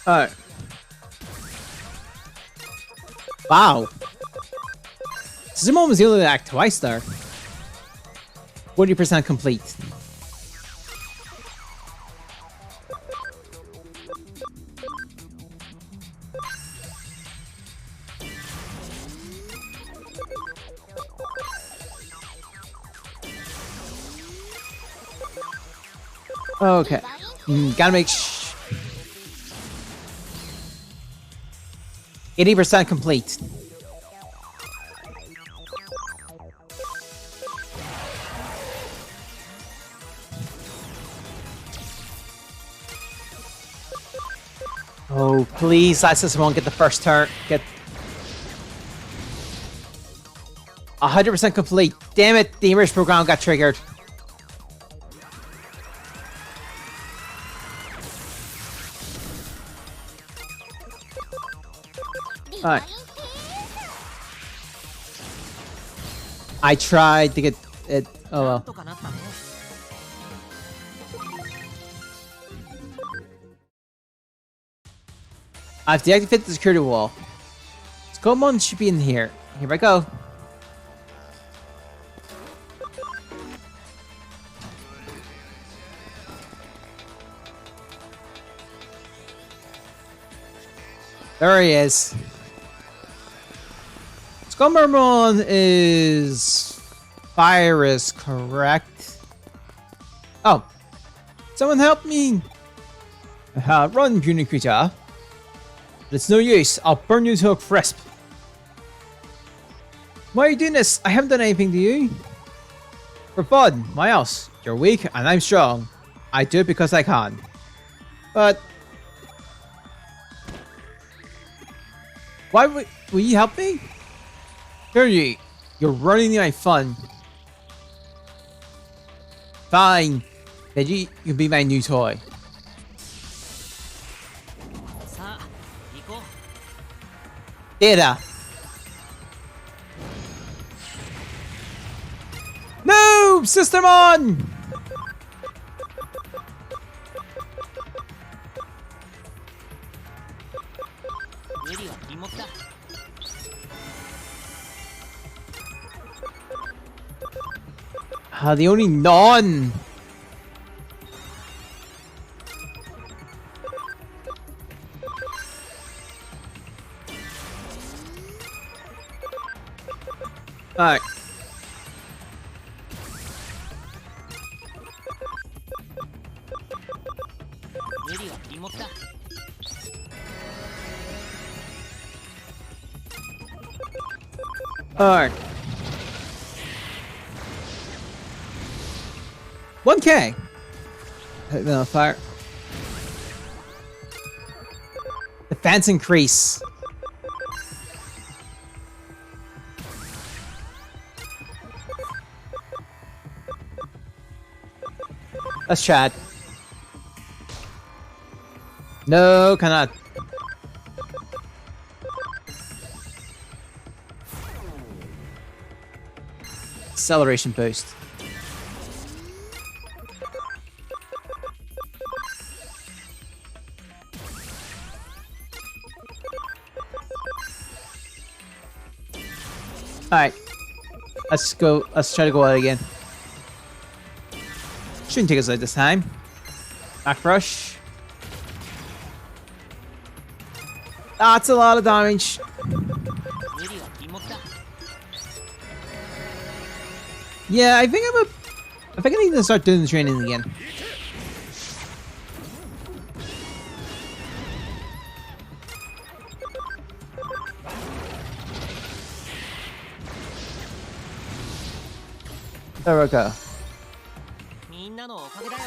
[SPEAKER 1] Alright. Wow. Zimon was able to act twice there. 40% complete. Okay. Gotta make 80% complete. Oh, please, let system won't get the first turn. Get 100% complete. Damn it, the image program got triggered. Alright. I tried to get it. Oh
[SPEAKER 4] なん
[SPEAKER 1] well.
[SPEAKER 4] とかなったね
[SPEAKER 1] I've deactivated the security wall. Skomon should be in here. Here I go. There he is. Skomon is virus, correct? Oh. Someone help me! Run, puny creature. But it's no use. I'll burn you to a crisp. Why are you doing this? I haven't done anything to you. For fun. Why else? You're weak and I'm strong. I do it because I can. But... why will you help me? You're running my fun. Fine. Then you can be my new toy.
[SPEAKER 4] さあ行こう
[SPEAKER 1] Data. No! Systemon!
[SPEAKER 4] エリは禁物だ
[SPEAKER 1] The only non. Alright. Alright. 1K. Hit me on fire. Defense increase. Let's chat. No, cannot. Acceleration boost. Alright. Let's go. Let's try to go out again. Shouldn't take us out this time. Back rush. That's a lot of damage. Yeah, I think I think I need to start doing the training again. There we go.
[SPEAKER 4] みんなのおかげだよ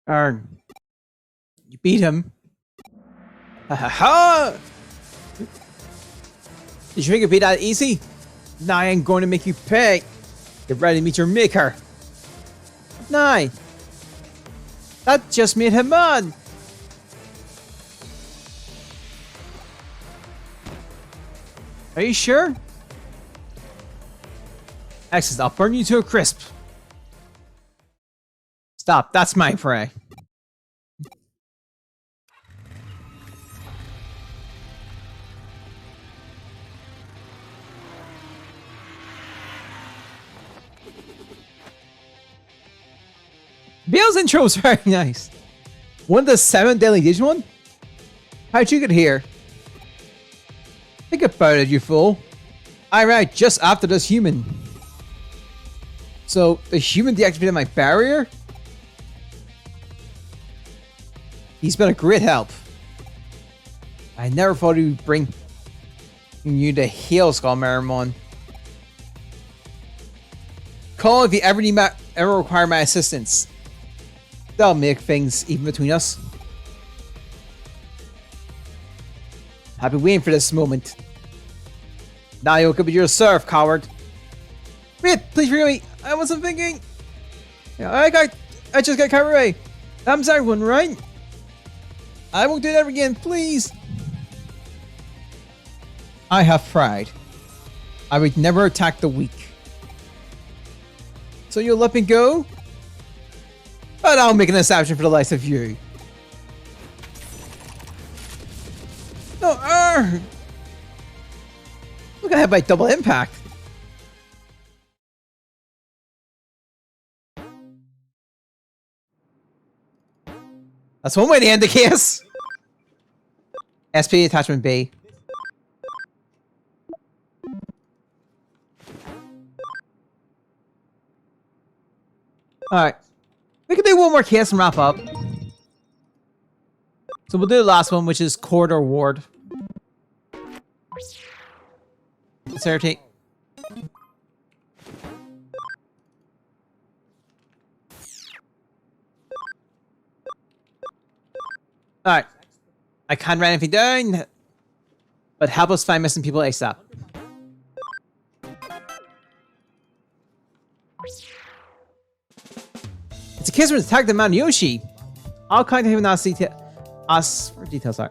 [SPEAKER 1] Arn. You beat him. Ha ha ha! Did you think it'd be that easy? Now I ain't going to make you pay. Get ready to meet your maker. Nah. That just made him mad. Are you sure? Excellent, I'll burn you to a crisp. Stop, that's my prey. Bale's intro was very nice. One of the 7 Deadly Digimon? How'd you get here? Think about it, you fool. I arrived just after this human. So, the human deactivated my barrier? He's been a great help. I never thought he would bring you to heal, Skullmarimon. Call if you ever require my assistance. That'll make things even between us. I've been waiting for this moment. Now you'll be your serve, coward. Wait, please forgive me. I wasn't thinking. Yeah, I just got carried away. I'm sorry, one, right? I won't do that again, please. I have pride. I would never attack the weak. So you'll let me go? But I'll make an exception for the likes of you. No, look, I have my double impact. That's one way to end the case. SP attachment B. Alright. We can do one more case and wrap up. So we'll do the last one, which is Corridor Ward. Certainty. Alright. I can't write anything down, but help us find missing people ASAP. It's a case from Detective Man Yoshi. I'll contact him and ask for details. Are.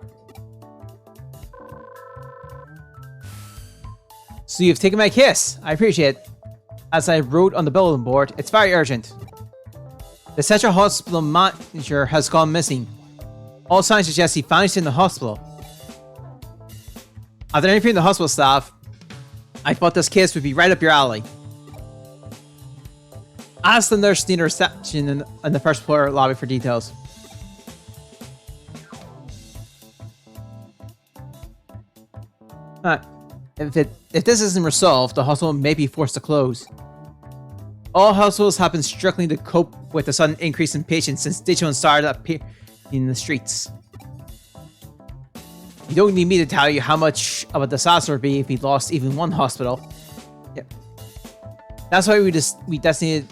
[SPEAKER 1] So you've taken my kiss. I appreciate it. As I wrote on the bulletin board, it's very urgent. The Central Hospital manager has gone missing. All signs suggest he vanished in the hospital. After interviewing the hospital staff, I thought this case would be right up your alley. Ask the nurse near the reception in the first floor lobby for details. If this isn't resolved, the hospital may be forced to close. All hospitals have been struggling to cope with the sudden increase in patients since Digimon started appearing in the streets. You don't need me to tell you how much of a disaster it would be if we lost even one hospital. Yep. That's why we designated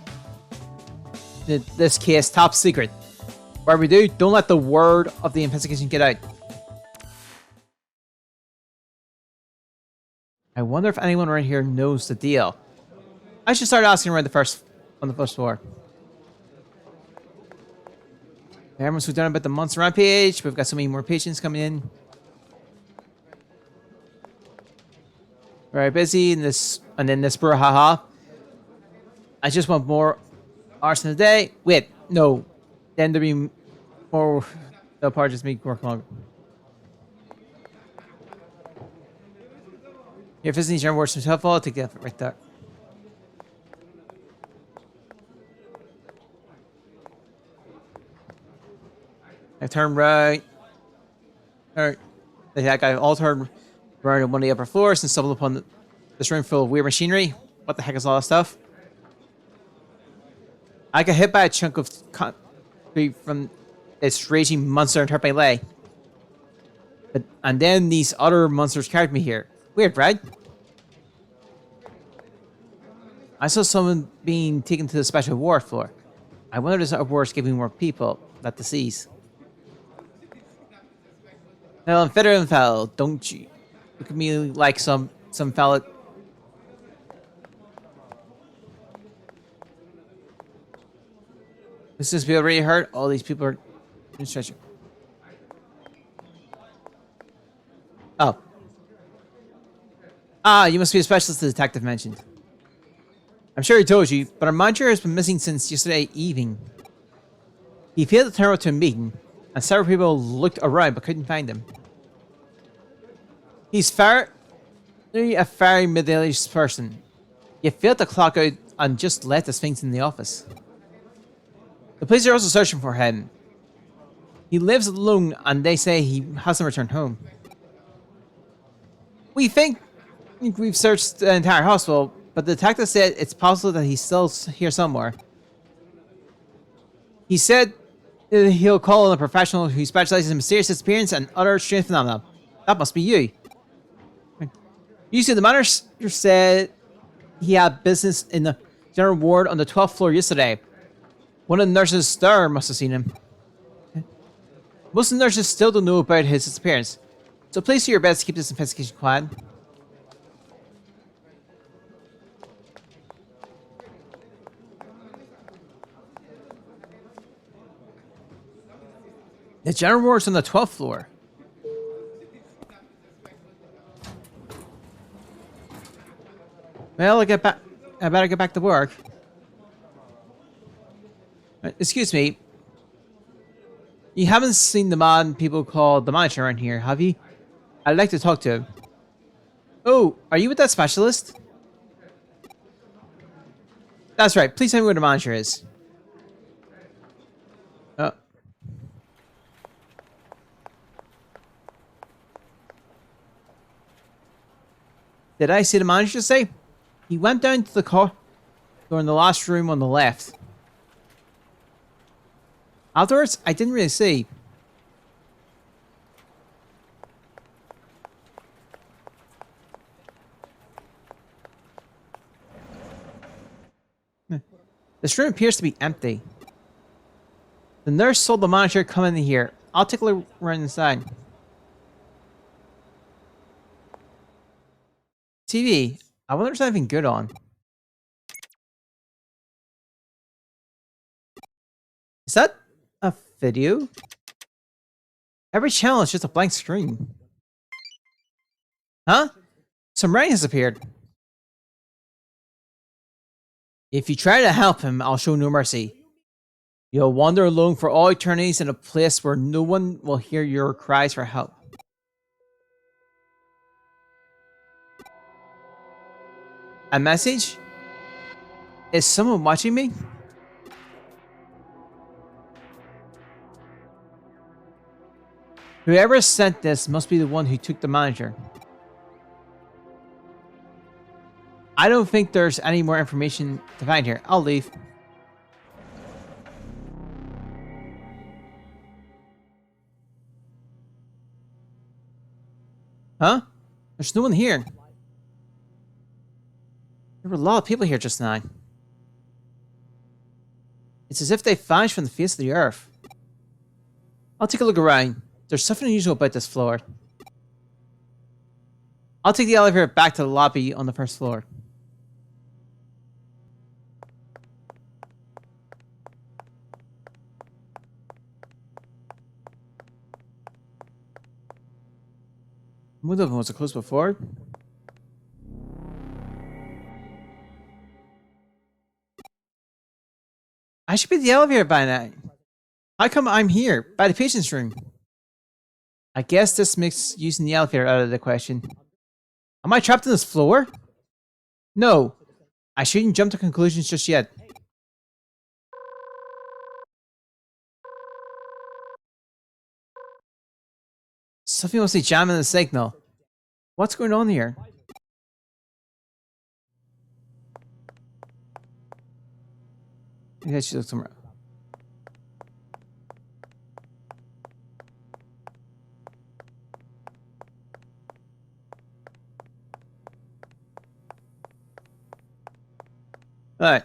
[SPEAKER 1] this case top secret. Whatever we do, don't let the word of the investigation get out. I wonder if anyone around here knows the deal. I should start asking around on the first floor. Everyone's so done about the monster rampage. We've got so many more patients coming in. Very busy in this, and then this brouhaha. I just want more arson a day. Wait, no. Then there'll be more. They'll probably just make work longer. If this needs your words from helpful, I'll take that right there. I turn right. Alright. That guy all turned right on one of the upper floors and stumbled upon this room full of weird machinery. What the heck is all that stuff? I got hit by a chunk of concrete from this raging monster and hurt my leg. And then these other monsters carried me here. Weird, right? I saw someone being taken to the special ward floor. I wonder if this ward's giving more people that disease. Now, fellow, don't you look at me like some fella. This just feel really hurt. All these people are in stretcher. Oh. Ah, you must be a specialist the detective mentioned. I'm sure he told you, but our manager has been missing since yesterday evening. He failed to turn up to a meeting, and several people looked around but couldn't find him. He's a very middle-aged person. He failed to clock out and just left his things in the office. The police are also searching for him. He lives alone, and they say he hasn't returned home. We think we've searched the entire hospital, but the detective said it's possible that he's still here somewhere. He said he'll call on a professional who specializes in mysterious disappearance and other strange phenomena. That must be you. You see, the manager said he had business in the general ward on the 12th floor yesterday. One of the nurses there must have seen him. Most of the nurses still don't know about his disappearance, so please do your best to keep this investigation quiet. The general ward's on the 12th floor. Well, I better get back to work. Excuse me. You haven't seen the man people call the manager around here, have you? I'd like to talk to him. Oh, are you with that specialist? That's right. Please tell me where the manager is. Oh. Did I see the manager say? He went down to the car door in the last room on the left. Afterwards, I didn't really see. This room appears to be empty. The nurse told the manager come in here. I'll take a look around inside. TV. I wonder if there's anything good on. Is that a video? Every channel is just a blank screen. Huh? Some rain has appeared. If you try to help him, I'll show no mercy. You'll wander alone for all eternities in a place where no one will hear your cries for help. A message? Is someone watching me? Whoever sent this must be the one who took the manager. I don't think there's any more information to find here. I'll leave. Huh? There's no one here. There were a lot of people here just now. It's as if they vanished from the face of the earth. I'll take a look around. There's something unusual about this floor. I'll take the elevator back to the lobby on the first floor. One of them was closed before. I should be at the elevator by now. How come I'm here, by the patient's room? I guess this makes using the elevator out of the question. Am I trapped in this floor? No. I shouldn't jump to conclusions just yet. Something must be jamming the signal. What's going on here? I should look somewhere. Alright.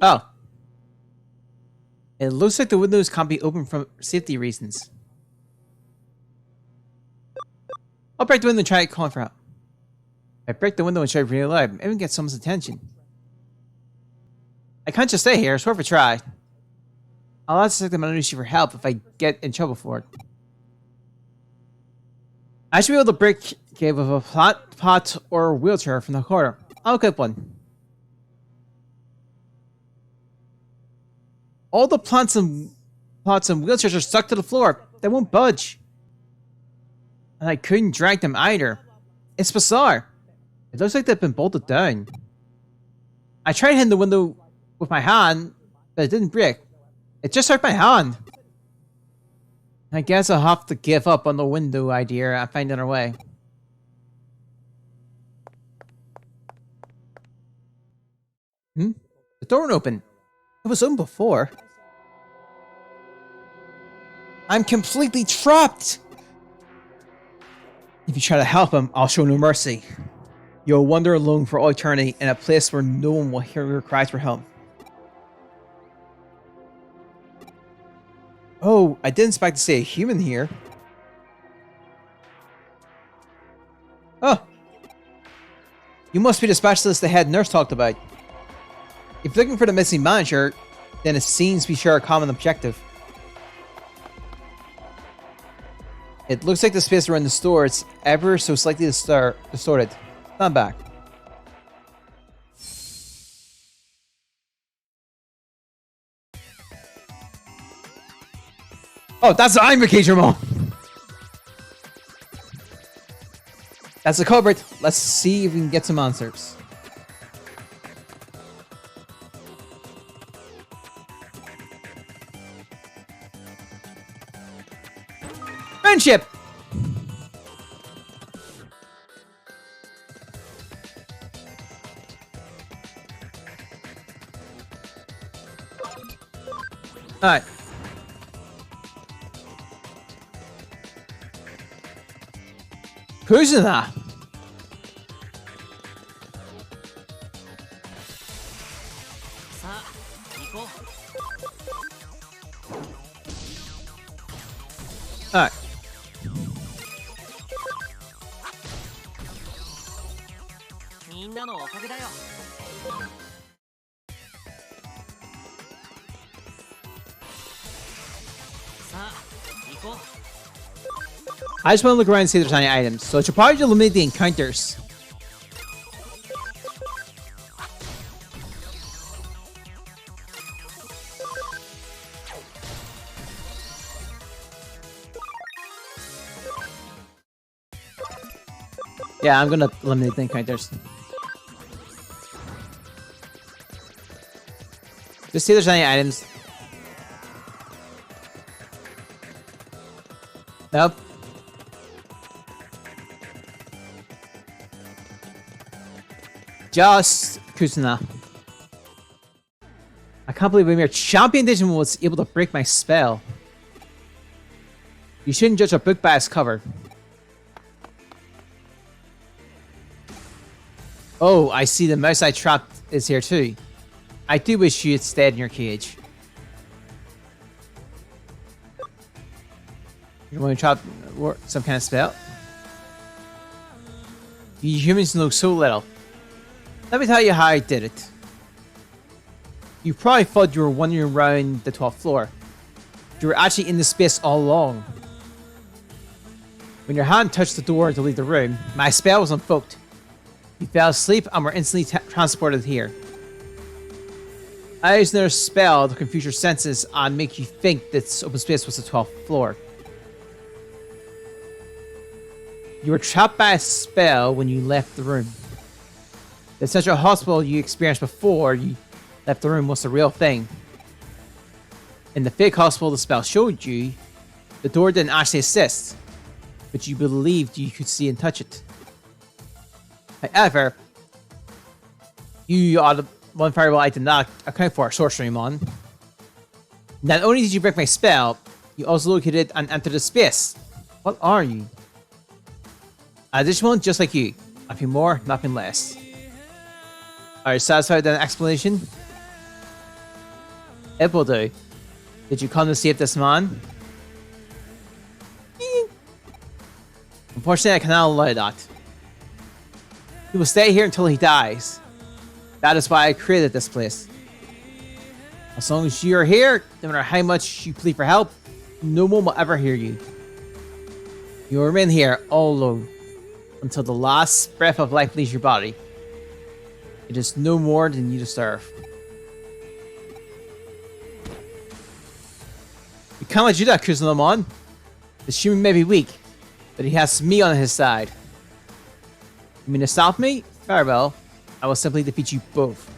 [SPEAKER 1] Oh. It looks like the windows can't be opened for safety reasons. I'll break the window and try calling for help. I break the window and try really loud, maybe get someone's attention. I can't just stay here, it's worth a try. I'll ask the manager for help if I get in trouble for it. I should be able to break cave with a pot or wheelchair from the corner. I'll get one. All the pots and wheelchairs are stuck to the floor. They won't budge. And I couldn't drag them either. It's bizarre. It looks like they've been bolted down. I tried hitting the window with my hand, but it didn't break. It just hurt my hand. I guess I'll have to give up on the window idea and find another way. The door won't open. It was open before. I'm completely trapped! If you try to help him, I'll show no mercy. You'll wander alone for all eternity in a place where no one will hear your cries for help. Oh, I didn't expect to see a human here. You must be the specialist the head nurse talked about. If looking for the missing manager, then it seems we share a common objective. It looks like the space around the store is ever so slightly distorted. Stand back. Oh, that's the Digimon mode. That's the cupboard. Let's see if we can get some answers. Friendship. All right. Who's in that? Alright. I just want to look around and see if there's any items, so I should probably eliminate the encounters. Yeah, I'm gonna eliminate the encounters. Just see if there's any items. Nope. Just Kusuna. I can't believe your champion Digimon was able to break my spell. You shouldn't judge a book by its cover. Oh, I see the mouse I trapped is here too. I do wish you had stayed in your cage. You want to trap some kind of spell? You humans know so little. Let me tell you how I did it. You probably thought you were wandering around the 12th floor. You were actually in the space all along. When your hand touched the door to leave the room, my spell was invoked. You fell asleep and were instantly transported here. I used another spell to confuse your senses and make you think this open space was the 12th floor. You were trapped by a spell when you left the room. The central hospital you experienced before you left the room was the real thing. In the fake hospital the spell showed you, the door didn't actually assist, but you believed you could see and touch it. However, you are the one variable I did not account for, Sorcery Mon. Not only did you break my spell, you also located and entered the space. What are you? A Digimon just like you. Nothing more, nothing less. Are you satisfied with that explanation? It will do. Did you come to save this man? Unfortunately, I cannot allow that. He will stay here until he dies. That is why I created this place. As long as you are here, no matter how much you plead for help, no one will ever hear you. You will remain here all alone until the last breath of life leaves your body. It is no more than you deserve. You can't let you do that, Kuzunomon. This human may be weak, but he has me on his side. You mean to stop me? Very well. I will simply defeat you both.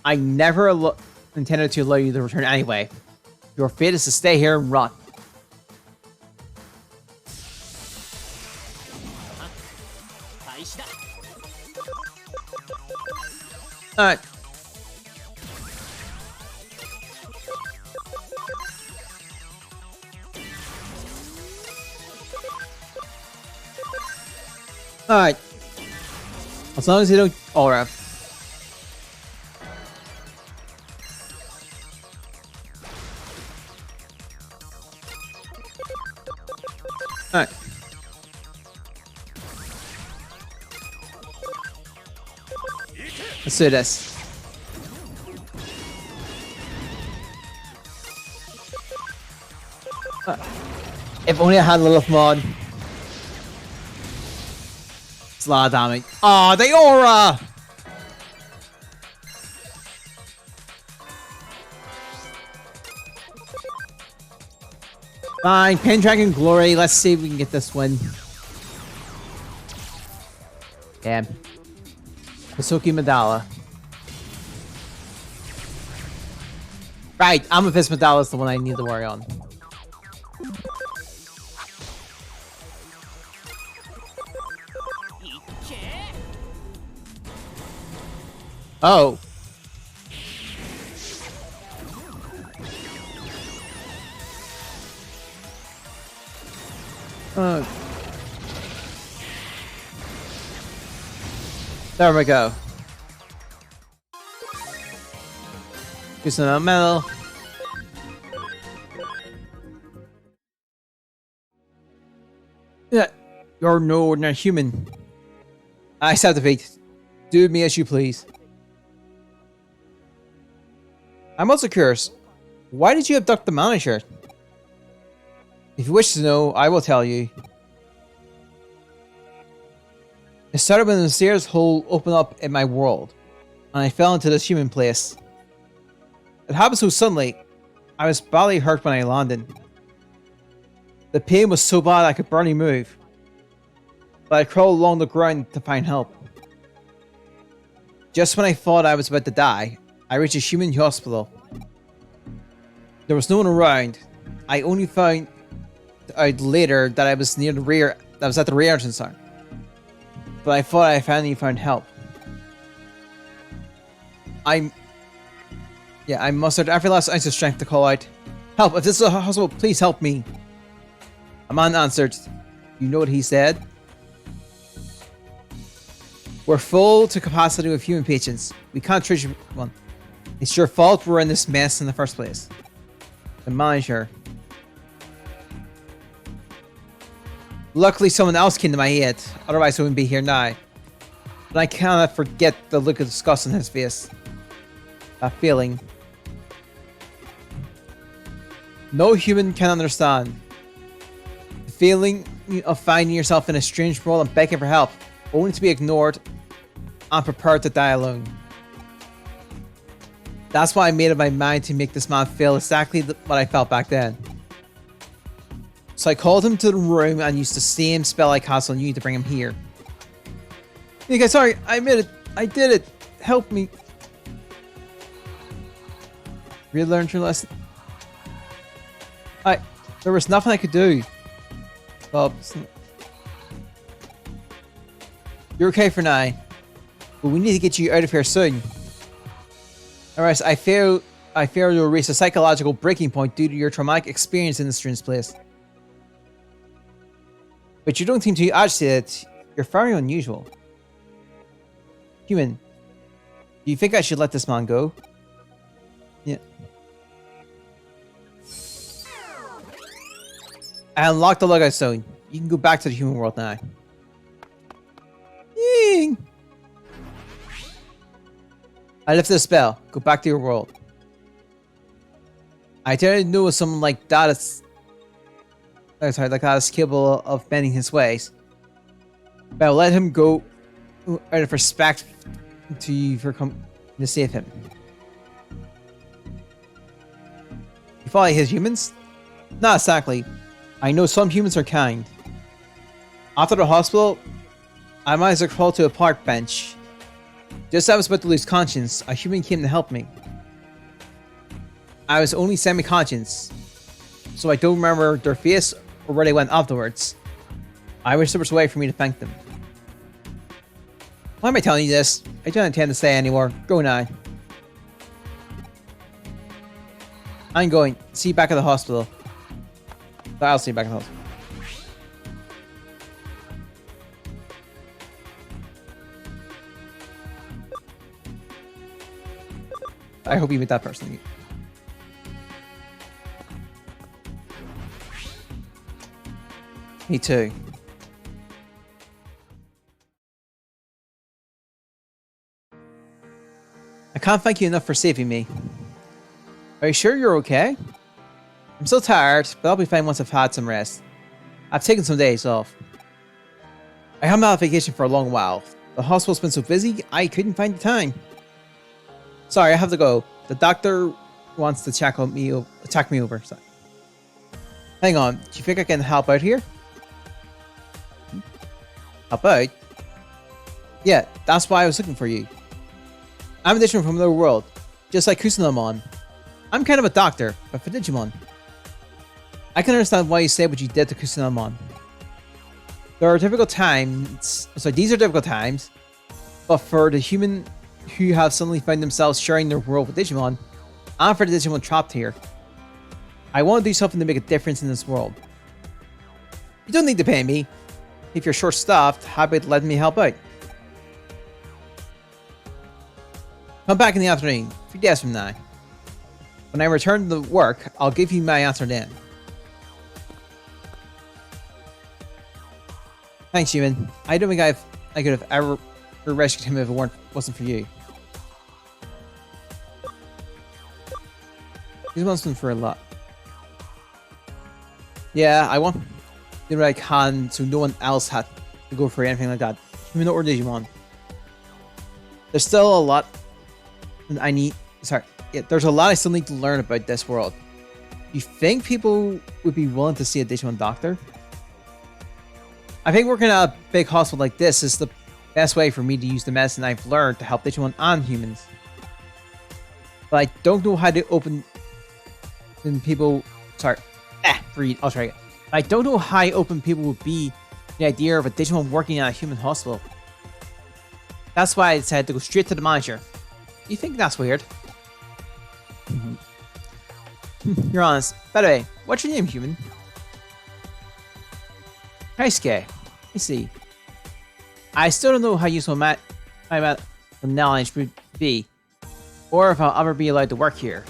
[SPEAKER 1] I never intended to allow you to return anyway. Your fate is to stay here and rot. Alright. Alright. As long as you don't... Alright. Alright. Let's do this. If only I had a little mod. It's a lot of damage. Oh, the aura! Fine, Pendragon Glory. Let's see if we can get this one. Damn. Hisoki Madala. Right, Amethyst Madala is the one I need to worry on. Oh. There we go. Use some metal. Yeah, you're no ordinary human. I accept the fate. Do me as you please. I'm also curious. Why did you abduct the manager? If you wish to know, I will tell you. It started when a mysterious hole opened up in my world, and I fell into this human place. It happened so suddenly, I was badly hurt when I landed. The pain was so bad I could barely move, but I crawled along the ground to find help. Just when I thought I was about to die, I reached a human hospital. There was no one around. I only found out later that I was near the rear. That was at the rear entrance. But I thought I finally found help. I mustered every last ounce of strength to call out, "Help! If this is a hospital, please help me!" A man answered. You know what he said? We're full to capacity with human patients. We can't treat you one. It's your fault we're in this mess in the first place. The manager. Luckily someone else came to my aid, otherwise I wouldn't be here now. But I cannot forget the look of disgust on his face. That feeling. No human can understand. The feeling of finding yourself in a strange world and begging for help, only to be ignored and prepared to die alone. That's why I made up my mind to make this man feel exactly what I felt back then. So I called him to the room and used the same spell I cast on you to bring him here. Hey guys, sorry, I admit it. I did it. Help me. Really learned your lesson. There was nothing I could do. Bob. You're okay for now. But we need to get you out of here soon. Alright, I fear you'll reach a psychological breaking point due to your traumatic experience in this strange place. But you don't seem too agitated. You're very unusual. Human, do you think I should let this man go? Yeah. I unlocked the logout stone. You can go back to the human world now. Ying! I lifted the spell. Go back to your world. I didn't know someone like that is... Sorry, like that is capable of bending his ways. But I'll let him go out of respect to you for coming to save him. You follow his humans? Not exactly. I know some humans are kind. After the hospital, I managed to crawl to a park bench. Just as I was about to lose conscience, a human came to help me. I was only semi-conscious, so I don't remember their face or where they went afterwards. I wish there was a way for me to thank them. Why am I telling you this? I don't intend to stay anymore. Go now. I'm going. See you back at the hospital. I'll see you back at the hospital. I hope you meet that person. Me too. I can't thank you enough for saving me. Are you sure you're okay? I'm so tired, but I'll be fine once I've had some rest. I've taken some days off. I haven't had a vacation for a long while. The hospital's been so busy, I couldn't find the time. Sorry, I have to go. The doctor wants to check me over. Sorry. Hang on, do you think I can help out here? Help out? Yeah, that's why I was looking for you. I'm a Digimon from another world, just like Kusanamon. I'm kind of a doctor, but for Digimon. I can understand why you said what you did to Kusanamon. There are difficult times, these are difficult times, but for the human who have suddenly found themselves sharing their world with Digimon, and for the Digimon trapped here, I want to do something to make a difference in this world. You don't need to pay me. If you're short-staffed, how about letting me help out? Come back in the afternoon, 3 days from now. When I return to work, I'll give you my answer then. Thanks, human. I don't think I could have ever rescued him if it wasn't for you. He's one for a lot. Yeah, I want to do what I can so no one else had to go for anything like that. Human or Digimon. There's still a lot I need. Sorry. Yeah, there's a lot I still need to learn about this world. You think people would be willing to see a Digimon doctor? I think working at a big hospital like this is the best way for me to use the medicine I've learned to help Digimon and humans. But I don't know how to open people. Sorry. Read. I'll try again. I don't know how open people would be the idea of a Digimon working at a human hospital. That's why I decided to go straight to the manager. You think that's weird? You're honest. By the way, what's your name, human? Kaisuke. I see. I still don't know how useful my knowledge would be, or if I'll ever be allowed to work here.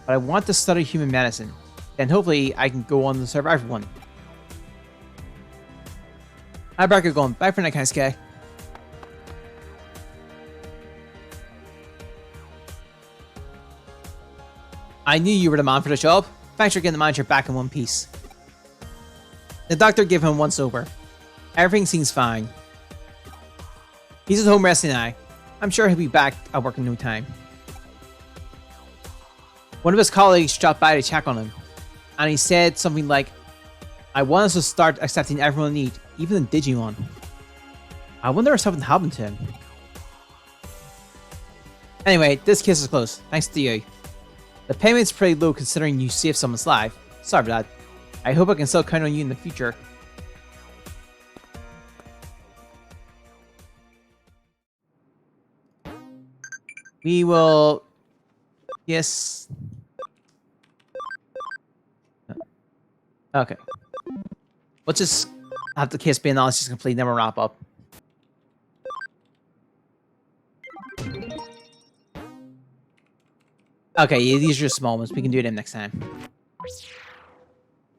[SPEAKER 1] But I want to study human medicine. Then hopefully I can go on to serve everyone. I better get going. Bye for now, Kaisuke. I knew you were the man for the job. Thanks for getting the manager back in one piece. The doctor gave him once over. Everything seems fine. He's at home resting now. I'm sure he'll be back at work in no time. One of his colleagues dropped by to check on him, and he said something like, I want us to start accepting everyone in need, even in Digimon. I wonder if something happened to him. Anyway, this case is closed, thanks to you. The payment's pretty low considering you saved someone's life. Sorry for that. I hope I can still count on you in the future. We will... Yes. Okay. Let's just have the case be analysis complete, then we'll wrap up. Okay, yeah, these are just small ones. We can do them next time.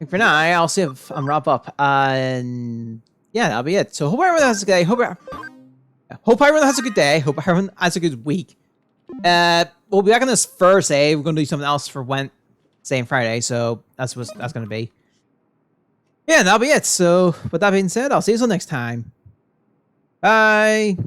[SPEAKER 1] For now, I'll see if I'm wrap up. And yeah, that'll be it. So hope everyone has a good day. Hope everyone has a good day. Hope everyone has a good week. We'll be back on this Thursday. We're gonna do something else for Wednesday and Friday. So that's what that's gonna be. Yeah, that'll be it. So with that being said, I'll see you all next time. Bye.